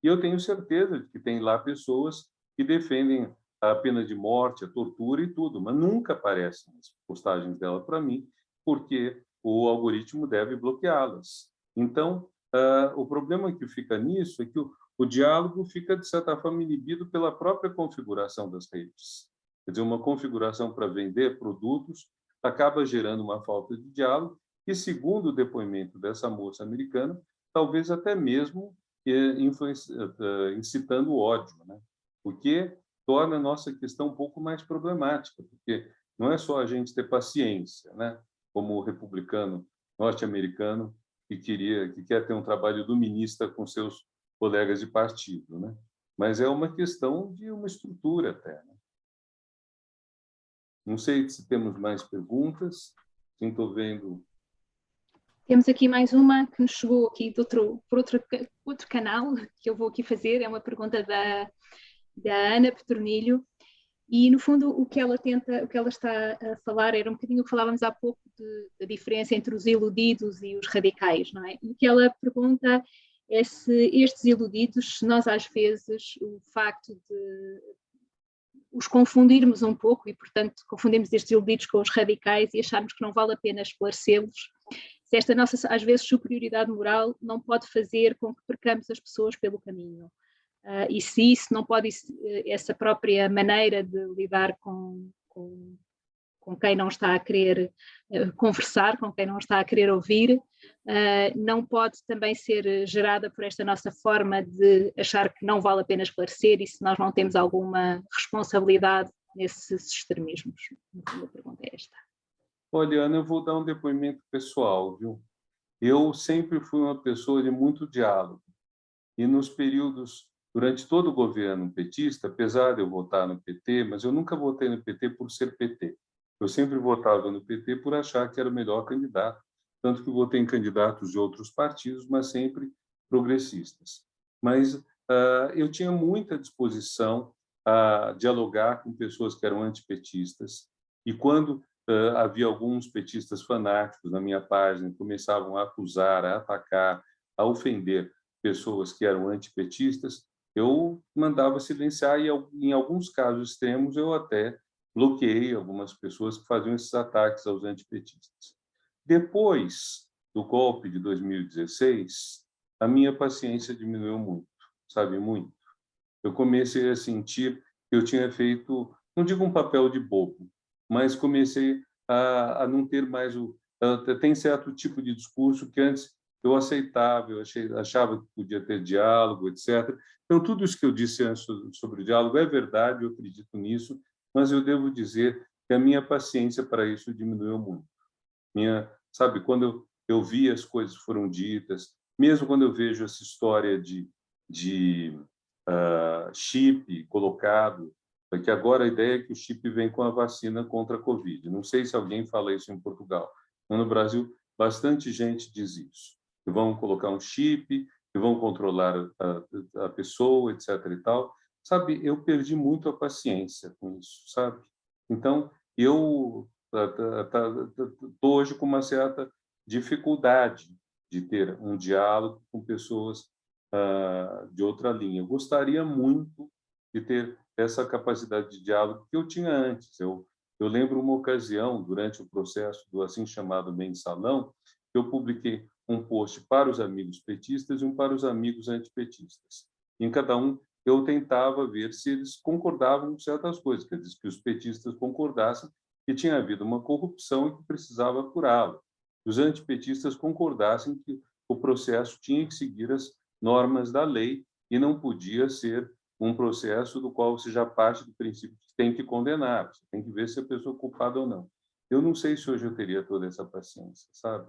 e eu tenho certeza de que tem lá pessoas que defendem a pena de morte, a tortura e tudo, mas nunca aparecem as postagens dela para mim, porque o algoritmo deve bloqueá-las. Então, o problema que fica nisso é que o diálogo fica, de certa forma, inibido pela própria configuração das redes. Quer dizer, uma configuração para vender produtos acaba gerando uma falta de diálogo e, segundo o depoimento dessa moça americana, talvez até mesmo incitando o ódio, né? Porque torna a nossa questão um pouco mais problemática, porque não é só a gente ter paciência, né? Como o republicano norte-americano que quer ter um trabalho dominista com seus colegas de partido, né? Mas é uma questão de uma estrutura até, né? Não sei se temos mais perguntas. Sim, estou vendo. Temos aqui mais uma que nos chegou aqui por outro canal, que eu vou aqui fazer, é uma pergunta da Ana Petronilho, e no fundo o que ela está a falar era um bocadinho o que falávamos há pouco da diferença entre os iludidos e os radicais, não é? E o que ela pergunta é se estes iludidos, se nós às vezes o facto de os confundirmos um pouco e, portanto, confundimos estes iludidos com os radicais e acharmos que não vale a pena esclarecê-los, se esta nossa, às vezes, superioridade moral não pode fazer com que percamos as pessoas pelo caminho. E se isso não pode, essa própria maneira de lidar com quem não está a querer conversar, com quem não está a querer ouvir, não pode também ser gerada por esta nossa forma de achar que não vale a pena esclarecer e se nós não temos alguma responsabilidade nesses extremismos. A pergunta é esta. Olha, Ana, eu vou dar um depoimento pessoal, viu? Eu sempre fui uma pessoa de muito diálogo. E nos períodos, durante todo o governo petista, apesar de eu votar no PT, mas eu nunca votei no PT por ser PT. Eu sempre votava no PT por achar que era o melhor candidato, tanto que votei em candidatos de outros partidos, mas sempre progressistas. Mas eu tinha muita disposição a dialogar com pessoas que eram antipetistas, e quando havia alguns petistas fanáticos na minha página, começavam a acusar, a atacar, a ofender pessoas que eram antipetistas, eu mandava silenciar e, em alguns casos extremos, eu até bloqueei algumas pessoas que faziam esses ataques aos antipetistas. Depois do golpe de 2016, a minha paciência diminuiu muito, sabe, muito. Eu comecei a sentir que eu tinha feito, não digo um papel de bobo, mas comecei a não ter mais tem certo tipo de discurso que antes eu aceitava, eu achava que podia ter diálogo, etc. Então, tudo isso que eu disse antes sobre o diálogo é verdade, eu acredito nisso, mas eu devo dizer que a minha paciência para isso diminuiu muito. Sabe, quando eu vi as coisas foram ditas, mesmo quando eu vejo essa história de chip colocado, que agora a ideia é que o chip vem com a vacina contra a Covid. Não sei se alguém fala isso em Portugal, mas no Brasil bastante gente diz isso. Que vão colocar um chip, que vão controlar a pessoa, etc. e tal. Sabe, eu perdi muito a paciência com isso, sabe? Então, eu estou hoje com uma certa dificuldade de ter um diálogo com pessoas de outra linha. Eu gostaria muito de ter essa capacidade de diálogo que eu tinha antes. Eu lembro uma ocasião, durante o processo do assim chamado mensalão, que eu publiquei um post para os amigos petistas e um para os amigos antipetistas. Em cada um, eu tentava ver se eles concordavam com certas coisas, quer dizer, que os petistas concordassem que tinha havido uma corrupção e que precisava apurá-la. Os antipetistas concordassem que o processo tinha que seguir as normas da lei e não podia ser um processo do qual você já parte do princípio que tem que condenar, você tem que ver se a pessoa é culpada ou não. Eu não sei se hoje eu teria toda essa paciência, sabe?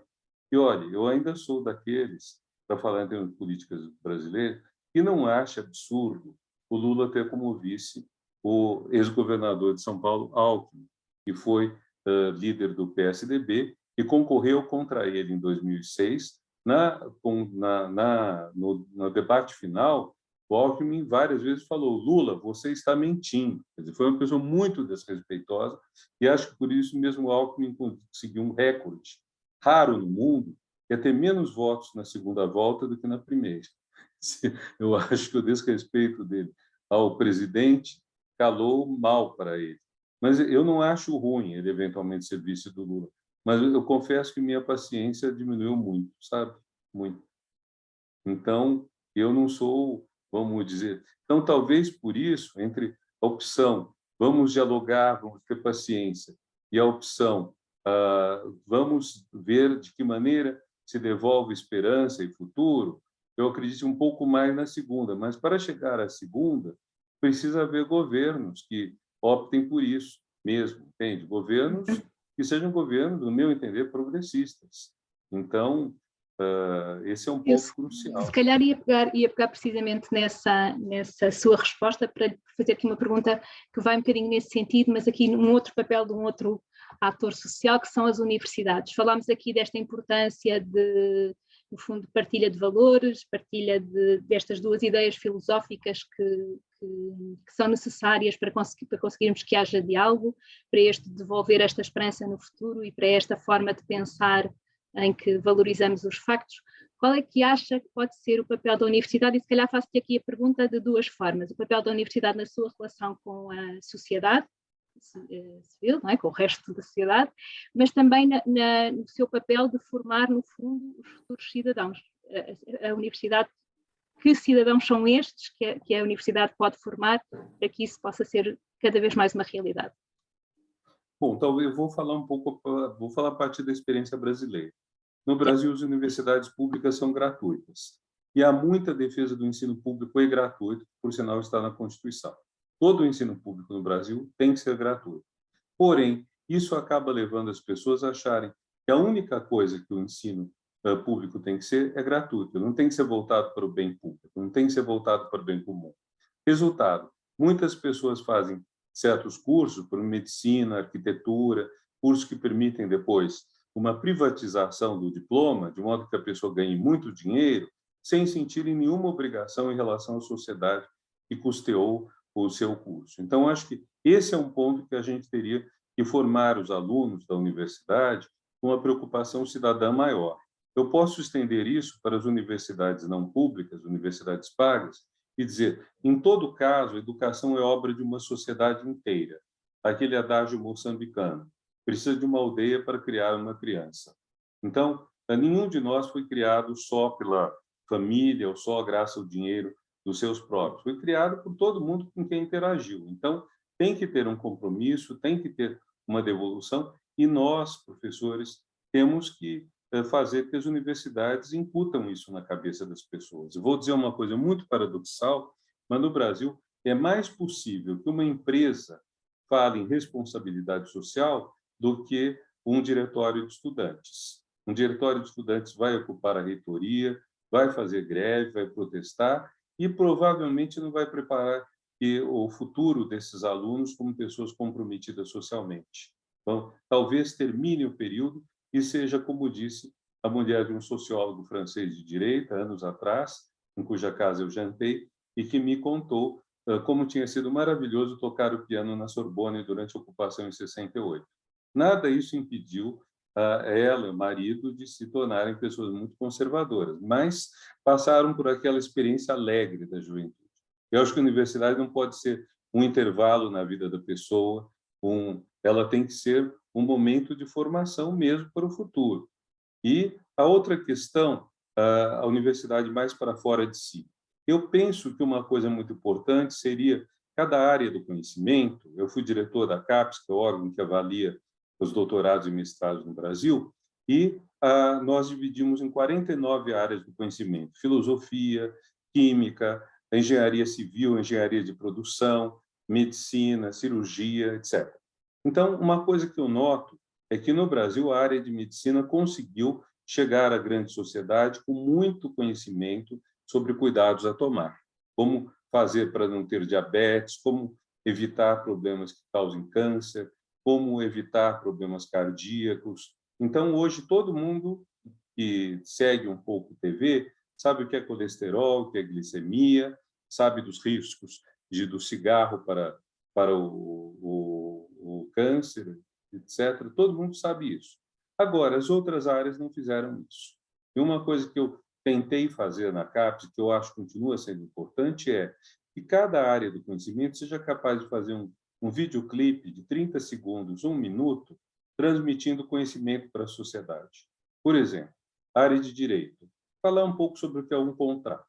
E olha, eu ainda sou daqueles, para falar em termos de políticas brasileiras, que não acha absurdo o Lula ter como vice o ex-governador de São Paulo, Alckmin, que foi líder do PSDB e concorreu contra ele em 2006. No debate final, o Alckmin várias vezes falou: Lula, você está mentindo. Quer dizer, foi uma pessoa muito desrespeitosa e acho que por isso mesmo o Alckmin conseguiu um recorde raro no mundo, que é ter menos votos na segunda volta do que na primeira. Eu acho que o desrespeito dele ao presidente calou mal para ele. Mas eu não acho ruim ele eventualmente ser vice do Lula. Mas eu confesso que minha paciência diminuiu muito, sabe? Muito. Então, eu não sou, vamos dizer... Então, talvez por isso, entre a opção vamos dialogar, vamos ter paciência, e a opção vamos ver de que maneira se devolve esperança e futuro, eu acredito um pouco mais na segunda. Mas, para chegar à segunda, precisa haver governos que optem por isso mesmo, entende? Governos que sejam governos, no meu entender, progressistas. Então, esse é um ponto crucial. Se calhar ia pegar precisamente nessa sua resposta para fazer aqui uma pergunta que vai um bocadinho nesse sentido, mas aqui num outro papel de um outro ator social, que são as universidades. Falámos aqui desta importância no fundo, partilha de valores, partilha destas duas ideias filosóficas que são necessárias para conseguirmos que haja diálogo, para devolver esta esperança no futuro e para esta forma de pensar em que valorizamos os factos. Qual é que acha que pode ser o papel da universidade? E se calhar faço-te aqui a pergunta de duas formas. O papel da universidade na sua relação com a sociedade civil, não é? Com o resto da sociedade, mas também no seu papel de formar, no fundo, os futuros cidadãos. A universidade, que cidadãos são estes que a universidade pode formar para que isso possa ser cada vez mais uma realidade? Bom, então eu vou falar um pouco, vou falar a partir da experiência brasileira. No Brasil, as universidades públicas são gratuitas. E há muita defesa do ensino público e gratuito, que, por sinal, está na Constituição. Todo o ensino público no Brasil tem que ser gratuito. Porém, isso acaba levando as pessoas a acharem que a única coisa que o ensino público tem que ser é gratuito, não tem que ser voltado para o bem público, não tem que ser voltado para o bem comum. Resultado, muitas pessoas fazem certos cursos, por medicina, arquitetura, cursos que permitem depois uma privatização do diploma, de modo que a pessoa ganhe muito dinheiro, sem sentirem nenhuma obrigação em relação à sociedade que custeou o seu curso. Então, acho que esse é um ponto que a gente teria que formar os alunos da universidade com uma preocupação cidadã maior. Eu posso estender isso para as universidades não públicas, universidades pagas, e dizer, em todo caso, a educação é obra de uma sociedade inteira. Aquele adágio moçambicano, precisa de uma aldeia para criar uma criança. Então, nenhum de nós foi criado só pela família ou só graças ao dinheiro dos seus próprios. Foi criado por todo mundo com quem interagiu. Então, tem que ter um compromisso, tem que ter uma devolução, e nós, professores, temos que fazer que as universidades incutam isso na cabeça das pessoas. Eu vou dizer uma coisa muito paradoxal, mas no Brasil é mais possível que uma empresa fale em responsabilidade social do que um diretório de estudantes. Um diretório de estudantes vai ocupar a reitoria, vai fazer greve, vai protestar e provavelmente não vai preparar o futuro desses alunos como pessoas comprometidas socialmente. Então, talvez termine o período e seja, como disse a mulher de um sociólogo francês de direita, anos atrás, em cuja casa eu jantei, e que me contou como tinha sido maravilhoso tocar o piano na Sorbonne durante a ocupação em 68. Nada isso impediu ela e o marido de se tornarem pessoas muito conservadoras, mas passaram por aquela experiência alegre da juventude. Eu acho que a universidade não pode ser um intervalo na vida da pessoa, ela tem que ser um momento de formação mesmo para o futuro. E a outra questão, a universidade mais para fora de si. Eu penso que uma coisa muito importante seria cada área do conhecimento. Eu fui diretor da CAPES, que é o órgão que avalia os doutorados e mestrados no Brasil, e nós dividimos em 49 áreas do conhecimento: filosofia, química, engenharia civil, engenharia de produção, medicina, cirurgia, etc. Então, uma coisa que eu noto é que no Brasil a área de medicina conseguiu chegar à grande sociedade com muito conhecimento sobre cuidados a tomar, como fazer para não ter diabetes, como evitar problemas que causem câncer, como evitar problemas cardíacos. Então, hoje, todo mundo que segue um pouco TV sabe o que é colesterol, o que é glicemia, sabe dos riscos do cigarro para o câncer, etc. Todo mundo sabe isso. Agora, as outras áreas não fizeram isso. E uma coisa que eu tentei fazer na CAPES, que eu acho que continua sendo importante, é que cada área do conhecimento seja capaz de fazer um videoclipe de 30 segundos, 1 minuto, transmitindo conhecimento para a sociedade. Por exemplo, área de direito. Falar um pouco sobre o que é um contrato.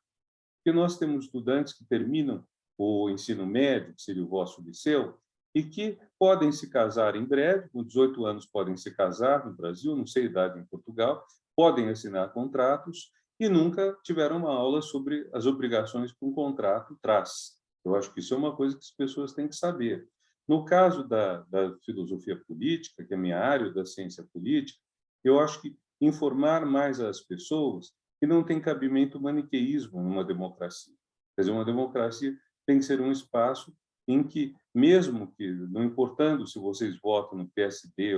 Porque nós temos estudantes que terminam o ensino médio, que seria o vosso liceu, e que podem se casar em breve, com 18 anos podem se casar no Brasil, não sei a idade em Portugal, podem assinar contratos e nunca tiveram uma aula sobre as obrigações que um contrato traz. Eu acho que isso é uma coisa que as pessoas têm que saber. No caso da filosofia política, que é a minha área, da ciência política, eu acho que informar mais as pessoas que não tem cabimento o maniqueísmo numa democracia. Quer dizer, uma democracia tem que ser um espaço em que, mesmo que, não importando se vocês votam no PSD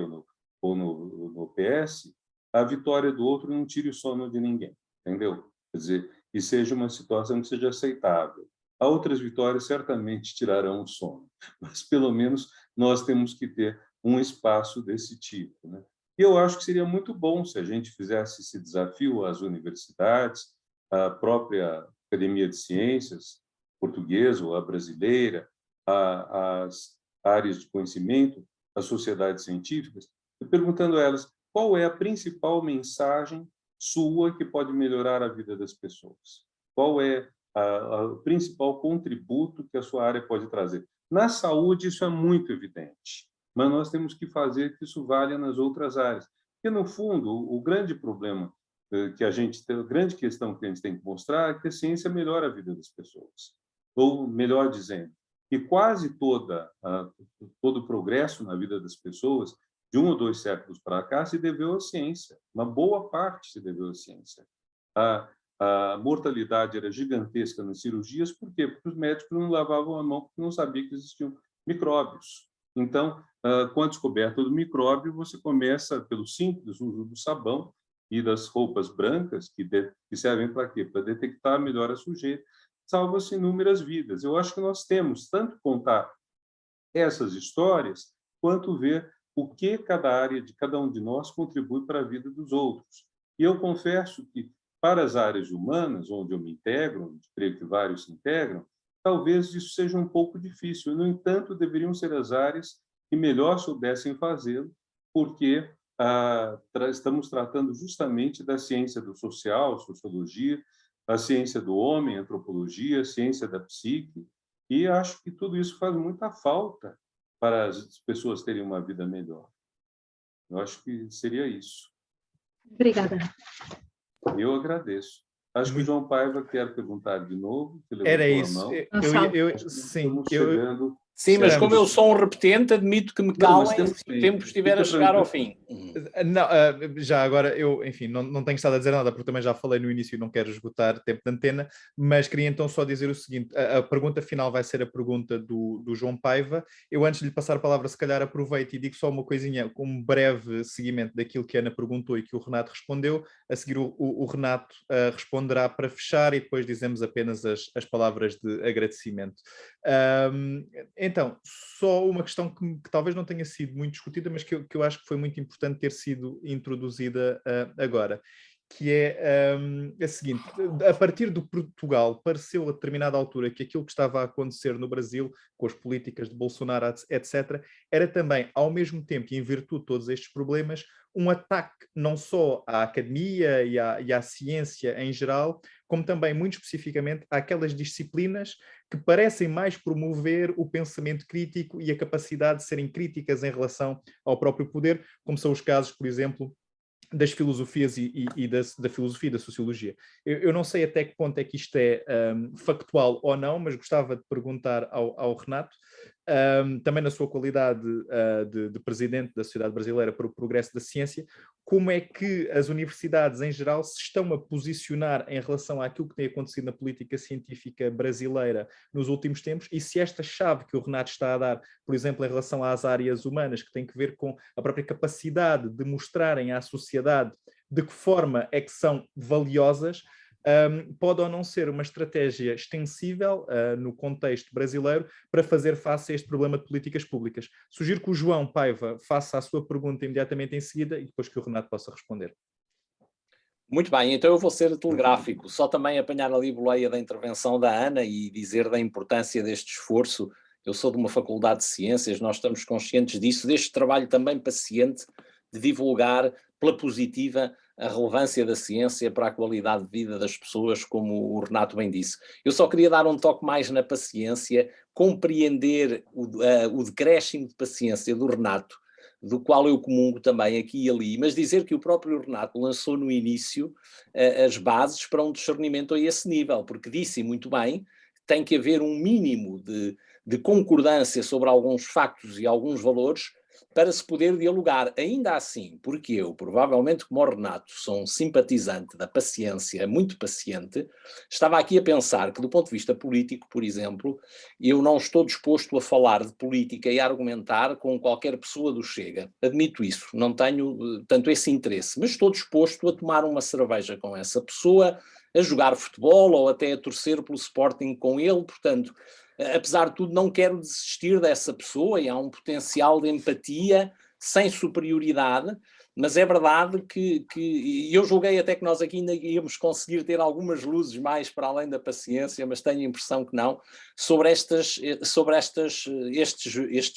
ou no PS, a vitória do outro não tire o sono de ninguém, entendeu? Quer dizer, e seja uma situação que seja aceitável. Há outras vitórias certamente tirarão o sono, mas pelo menos nós temos que ter um espaço desse tipo, né? E eu acho que seria muito bom se a gente fizesse esse desafio às universidades, à própria Academia de Ciências portuguesa ou a brasileira, às áreas de conhecimento, as sociedades científicas, e perguntando a elas qual é a principal mensagem sua que pode melhorar a vida das pessoas. Qual é o principal contributo que a sua área pode trazer. Na saúde, isso é muito evidente, mas nós temos que fazer que isso valha nas outras áreas. Porque, no fundo, o grande problema que a gente tem, a grande questão que a gente tem que mostrar é que a ciência melhora a vida das pessoas. Ou, melhor dizendo, que quase todo o progresso na vida das pessoas, de 1 ou 2 séculos para cá, se deveu à ciência. Uma boa parte se deveu à ciência. A mortalidade era gigantesca nas cirurgias, por quê? Porque os médicos não lavavam a mão porque não sabiam que existiam micróbios. Então, com a descoberta do micróbio, você começa pelo simples uso do sabão e das roupas brancas, que servem para quê? Para detectar melhor a sujeira, salva-se inúmeras vidas. Eu acho que nós temos tanto contar essas histórias, quanto ver o que cada área de cada um de nós contribui para a vida dos outros. E eu confesso que, para as áreas humanas, onde eu me integro, onde creio que vários se integram, talvez isso seja um pouco difícil. No entanto, deveriam ser as áreas que melhor soubessem fazê-lo, porque estamos tratando justamente da ciência do social, sociologia, a ciência do homem, antropologia, a ciência da psique, e acho que tudo isso faz muita falta para as pessoas terem uma vida melhor. Eu acho que seria isso. Obrigada. Eu agradeço. Acho que o João Paiva quer perguntar de novo. Era isso. Estamos chegando... Sim, mas como eu sou um repetente, admito que me calem se o tempo estiver a chegar ao fim. Não, já agora, eu, enfim, não tenho estado a dizer nada, porque também já falei no início e não quero esgotar tempo de antena, mas queria então só dizer o seguinte, a pergunta final vai ser a pergunta do João Paiva. Eu, antes de lhe passar a palavra, se calhar aproveito e digo só uma coisinha, com um breve seguimento daquilo que a Ana perguntou e que o Renato respondeu. A seguir o Renato responderá para fechar e depois dizemos apenas as palavras de agradecimento. Então, só uma questão que talvez não tenha sido muito discutida, mas que eu acho que foi muito importante ter sido introduzida agora, que é a seguinte: a partir do Portugal, pareceu a determinada altura que aquilo que estava a acontecer no Brasil, com as políticas de Bolsonaro, etc., era também, ao mesmo tempo, e em virtude de todos estes problemas, um ataque não só à academia e à ciência em geral, como também, muito especificamente, àquelas disciplinas que parecem mais promover o pensamento crítico e a capacidade de serem críticas em relação ao próprio poder, como são os casos, por exemplo, das filosofias e da filosofia e da sociologia. Eu não sei até que ponto é que isto é factual ou não, mas gostava de perguntar ao Renato, também na sua qualidade de presidente da Sociedade Brasileira para o Progresso da Ciência, como é que as universidades em geral se estão a posicionar em relação àquilo que tem acontecido na política científica brasileira nos últimos tempos, e se esta chave que o Renato está a dar, por exemplo, em relação às áreas humanas, que tem que ver com a própria capacidade de mostrarem à sociedade de que forma é que são valiosas, pode ou não ser uma estratégia extensível no contexto brasileiro para fazer face a este problema de políticas públicas. Sugiro que o João Paiva faça a sua pergunta imediatamente em seguida e depois que o Renato possa responder. Muito bem, então eu vou ser telegráfico, só também apanhar ali a boleia da intervenção da Ana e dizer da importância deste esforço. Eu sou de uma faculdade de ciências, nós estamos conscientes disso, deste trabalho também paciente de divulgar pela positiva a relevância da ciência para a qualidade de vida das pessoas, como o Renato bem disse. Eu só queria dar um toque mais na paciência, compreender o decréscimo de paciência do Renato, do qual eu comungo também aqui e ali, mas dizer que o próprio Renato lançou no início as bases para um discernimento a esse nível, porque disse muito bem, tem que haver um mínimo de concordância sobre alguns factos e alguns valores para se poder dialogar. Ainda assim, porque eu, provavelmente como o Renato, sou um simpatizante da paciência, muito paciente, estava aqui a pensar que do ponto de vista político, por exemplo, eu não estou disposto a falar de política e a argumentar com qualquer pessoa do Chega. Admito isso, não tenho tanto esse interesse, mas estou disposto a tomar uma cerveja com essa pessoa, a jogar futebol ou até a torcer pelo Sporting com ele, portanto, apesar de tudo, não quero desistir dessa pessoa e há um potencial de empatia sem superioridade, mas é verdade que eu julguei até que nós aqui ainda íamos conseguir ter algumas luzes mais para além da paciência, mas tenho a impressão que não, sobre estes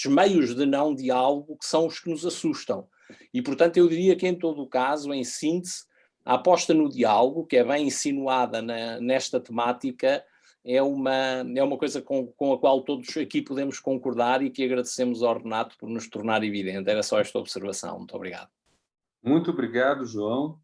meios de não diálogo que são os que nos assustam. E, portanto, eu diria que, em todo o caso, em síntese, a aposta no diálogo, que é bem insinuada nesta temática, é uma coisa com a qual todos aqui podemos concordar e que agradecemos ao Renato por nos tornar evidente. Era só esta observação. Muito obrigado. Muito obrigado, João.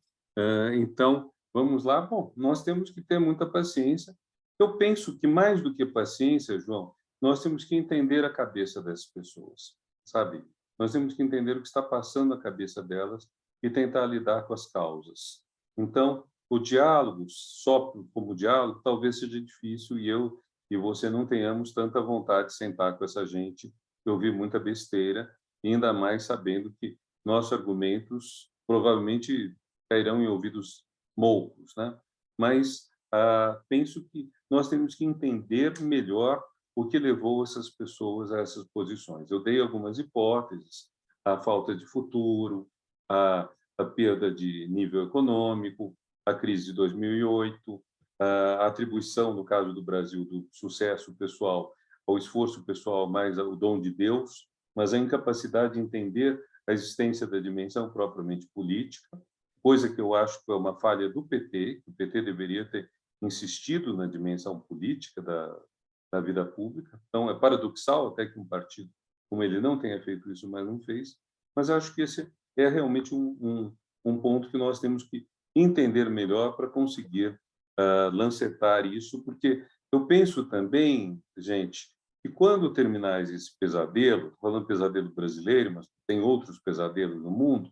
Então, vamos lá. Bom, nós temos que ter muita paciência. Eu penso que, mais do que paciência, João, nós temos que entender a cabeça dessas pessoas, sabe? Nós temos que entender o que está passando na cabeça delas e tentar lidar com as causas. Então, o diálogo, só como diálogo, talvez seja difícil e eu e você não tenhamos tanta vontade de sentar com essa gente e ouvir muita besteira, ainda mais sabendo que nossos argumentos provavelmente cairão em ouvidos moucos, né? Mas penso que nós temos que entender melhor o que levou essas pessoas a essas posições. Eu dei algumas hipóteses: a falta de futuro, a perda de nível econômico, a crise de 2008, a atribuição, no caso do Brasil, do sucesso pessoal ao esforço pessoal mais ao dom de Deus, mas a incapacidade de entender a existência da dimensão propriamente política, coisa que eu acho que é uma falha do PT, que o PT deveria ter insistido na dimensão política da vida pública. Então, é paradoxal até que um partido como ele não tenha feito isso, mas não fez. Mas acho que esse é realmente um ponto que nós temos que entender melhor para conseguir lancetar isso, porque eu penso também, gente, que quando terminar esse pesadelo, falando pesadelo brasileiro, mas tem outros pesadelos no mundo,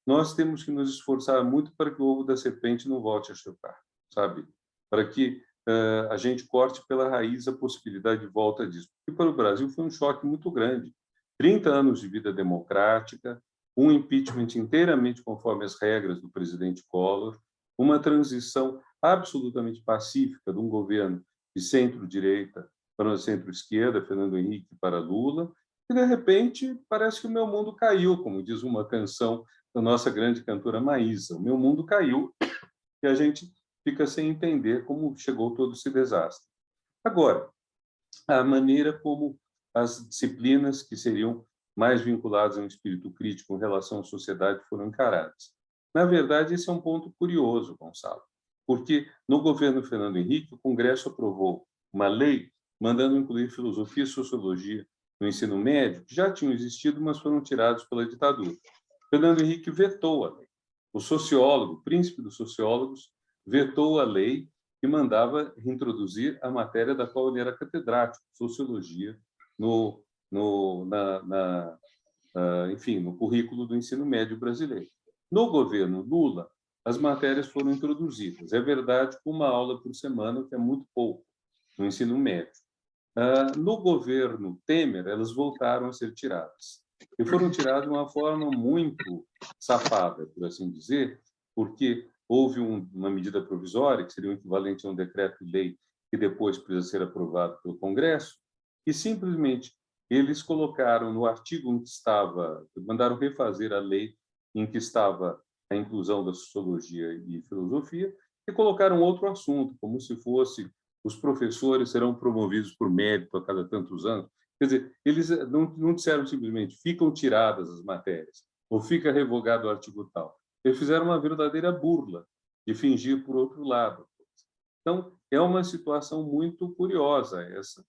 nós temos que nos esforçar muito para que o ovo da serpente não volte a chocar, sabe? Para que a gente corte pela raiz a possibilidade de volta disso. Porque para o Brasil foi um choque muito grande. 30 anos de vida democrática, um impeachment inteiramente conforme as regras do presidente Collor, uma transição absolutamente pacífica de um governo de centro-direita para o centro-esquerda, Fernando Henrique para Lula, e, de repente, parece que o meu mundo caiu, como diz uma canção da nossa grande cantora Maísa. O meu mundo caiu e a gente fica sem entender como chegou todo esse desastre. Agora, a maneira como as disciplinas que seriam mais vinculadas a um espírito crítico em relação à sociedade foram encaradas. Na verdade, esse é um ponto curioso, Gonçalo, porque no governo Fernando Henrique, o Congresso aprovou uma lei mandando incluir filosofia e sociologia no ensino médio, que já tinham existido, mas foram tirados pela ditadura. Fernando Henrique vetou a lei. O sociólogo, o príncipe dos sociólogos, vetou a lei que mandava reintroduzir a matéria da qual ele era catedrático, sociologia, enfim, no currículo do ensino médio brasileiro. No governo Lula, as matérias foram introduzidas. É verdade, com uma aula por semana, que é muito pouco no ensino médio. No governo Temer, elas voltaram a ser tiradas. E foram tiradas de uma forma muito safada, por assim dizer, porque houve uma medida provisória, que seria o equivalente a um decreto-lei, que depois precisa ser aprovado pelo Congresso, e simplesmente eles colocaram no artigo em que estava, mandaram refazer a lei em que estava a inclusão da sociologia e filosofia, e colocaram outro assunto, como se fosse os professores serão promovidos por mérito a cada tantos anos. Quer dizer, eles não disseram simplesmente ficam tiradas as matérias, ou fica revogado o artigo tal. Eles fizeram uma verdadeira burla de fingir por outro lado. Então, é uma situação muito curiosa essa.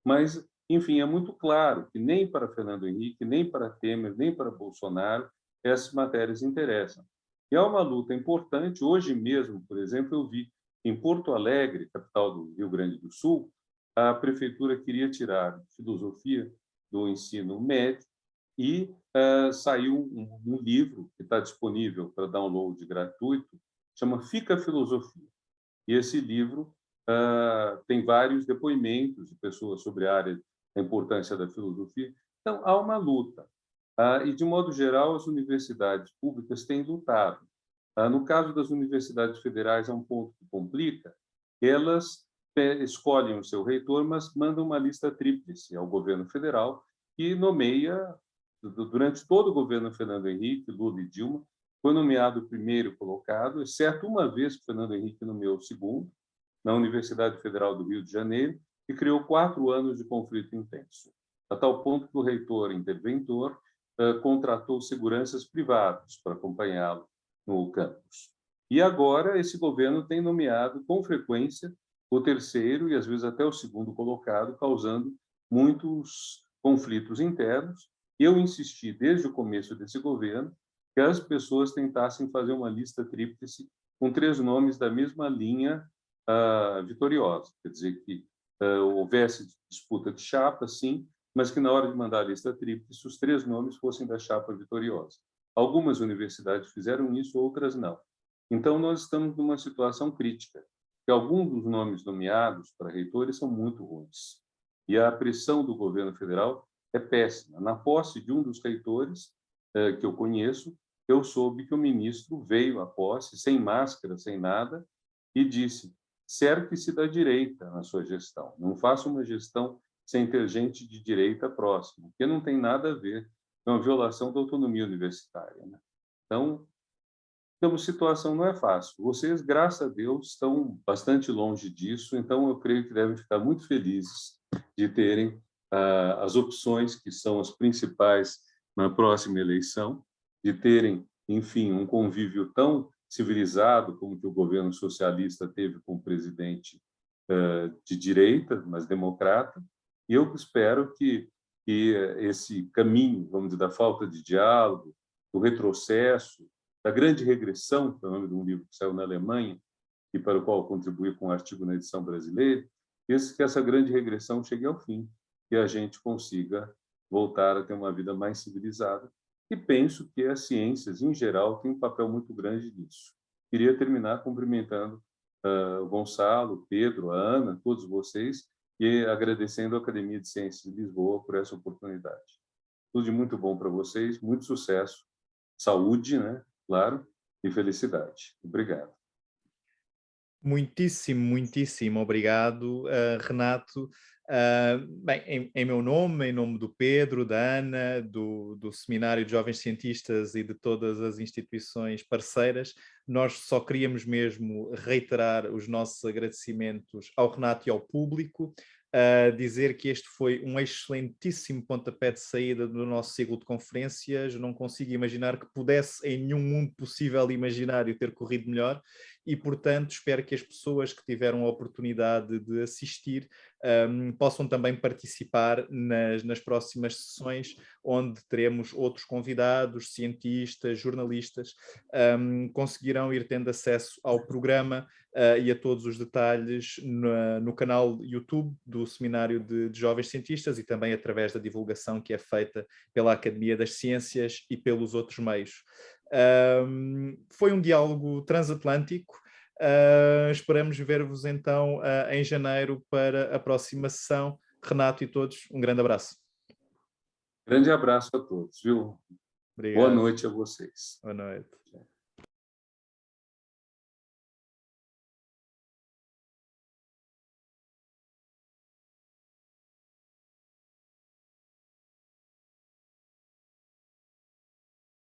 Mas, enfim, é muito claro que nem para Fernando Henrique, nem para Temer, nem para Bolsonaro, essas matérias interessam. E há uma luta importante. Hoje mesmo, por exemplo, eu vi em Porto Alegre, capital do Rio Grande do Sul, a prefeitura queria tirar filosofia do ensino médio e saiu um livro que está disponível para download gratuito, chama Fica Filosofia. E esse livro tem vários depoimentos de pessoas sobre a área da importância da filosofia. Então, há uma luta. E, de modo geral, as universidades públicas têm lutado. No caso das universidades federais, é um ponto que complica. Elas escolhem o seu reitor, mas mandam uma lista tríplice ao governo federal, que nomeia, durante todo o governo Fernando Henrique, Lula e Dilma, foi nomeado o primeiro colocado, exceto uma vez que Fernando Henrique nomeou o segundo, na Universidade Federal do Rio de Janeiro, e criou 4 anos de conflito intenso, a tal ponto que o reitor interventor contratou seguranças privados para acompanhá-lo no campus. E agora esse governo tem nomeado com frequência o terceiro e às vezes até o segundo colocado, causando muitos conflitos internos. E eu insisti desde o começo desse governo que as pessoas tentassem fazer uma lista tríplice com 3 nomes da mesma linha vitoriosa, quer dizer que houvesse disputa de chapa, sim, mas que na hora de mandar a lista tríplice os 3 nomes fossem da chapa vitoriosa. Algumas universidades fizeram isso, outras não. Então nós estamos numa situação crítica, que alguns dos nomes nomeados para reitores são muito ruins. E a pressão do governo federal é péssima. Na posse de um dos reitores que eu conheço, eu soube que o ministro veio à posse sem máscara, sem nada, e disse: cerque-se da direita na sua gestão. Não faça uma gestão sem ter gente de direita próxima, porque não tem nada a ver com a violação da autonomia universitária, né? Então, a situação não é fácil. Vocês, graças a Deus, estão bastante longe disso, então eu creio que devem ficar muito felizes de terem as opções que são as principais na próxima eleição, de terem, enfim, um convívio tão civilizado como que o governo socialista teve com o presidente de direita, mas democrata, e eu espero que esse caminho, vamos dizer, da falta de diálogo, do retrocesso, da grande regressão, que é o nome de um livro que saiu na Alemanha, e para o qual eu contribuí com um artigo na edição brasileira, que essa grande regressão chegue ao fim e a gente consiga voltar a ter uma vida mais civilizada. E penso que as ciências, em geral, têm um papel muito grande nisso. Queria terminar cumprimentando o Gonçalo, o Pedro, a Ana, todos vocês, e agradecendo à Academia de Ciências de Lisboa por essa oportunidade. Tudo de muito bom para vocês, muito sucesso, saúde, né? Claro, e felicidade. Obrigado. Muitíssimo obrigado, Renato. Bem, em meu nome, em nome do Pedro, da Ana, do Seminário de Jovens Cientistas e de todas as instituições parceiras, nós só queríamos mesmo reiterar os nossos agradecimentos ao Renato e ao público, dizer que este foi um excelentíssimo pontapé de saída do nosso ciclo de conferências. Não consigo imaginar que pudesse, em nenhum mundo possível imaginário, ter corrido melhor e, portanto, espero que as pessoas que tiveram a oportunidade de assistir possam também participar nas próximas sessões, onde teremos outros convidados, cientistas, jornalistas, conseguirão ir tendo acesso ao programa e a todos os detalhes no canal YouTube do Seminário de Jovens Cientistas e também através da divulgação que é feita pela Academia das Ciências e pelos outros meios. Foi um diálogo transatlântico. Esperamos ver-vos então em janeiro para a próxima sessão. Renato e todos, um grande abraço. Grande abraço a todos, viu? Obrigado. Boa noite a vocês. Boa noite.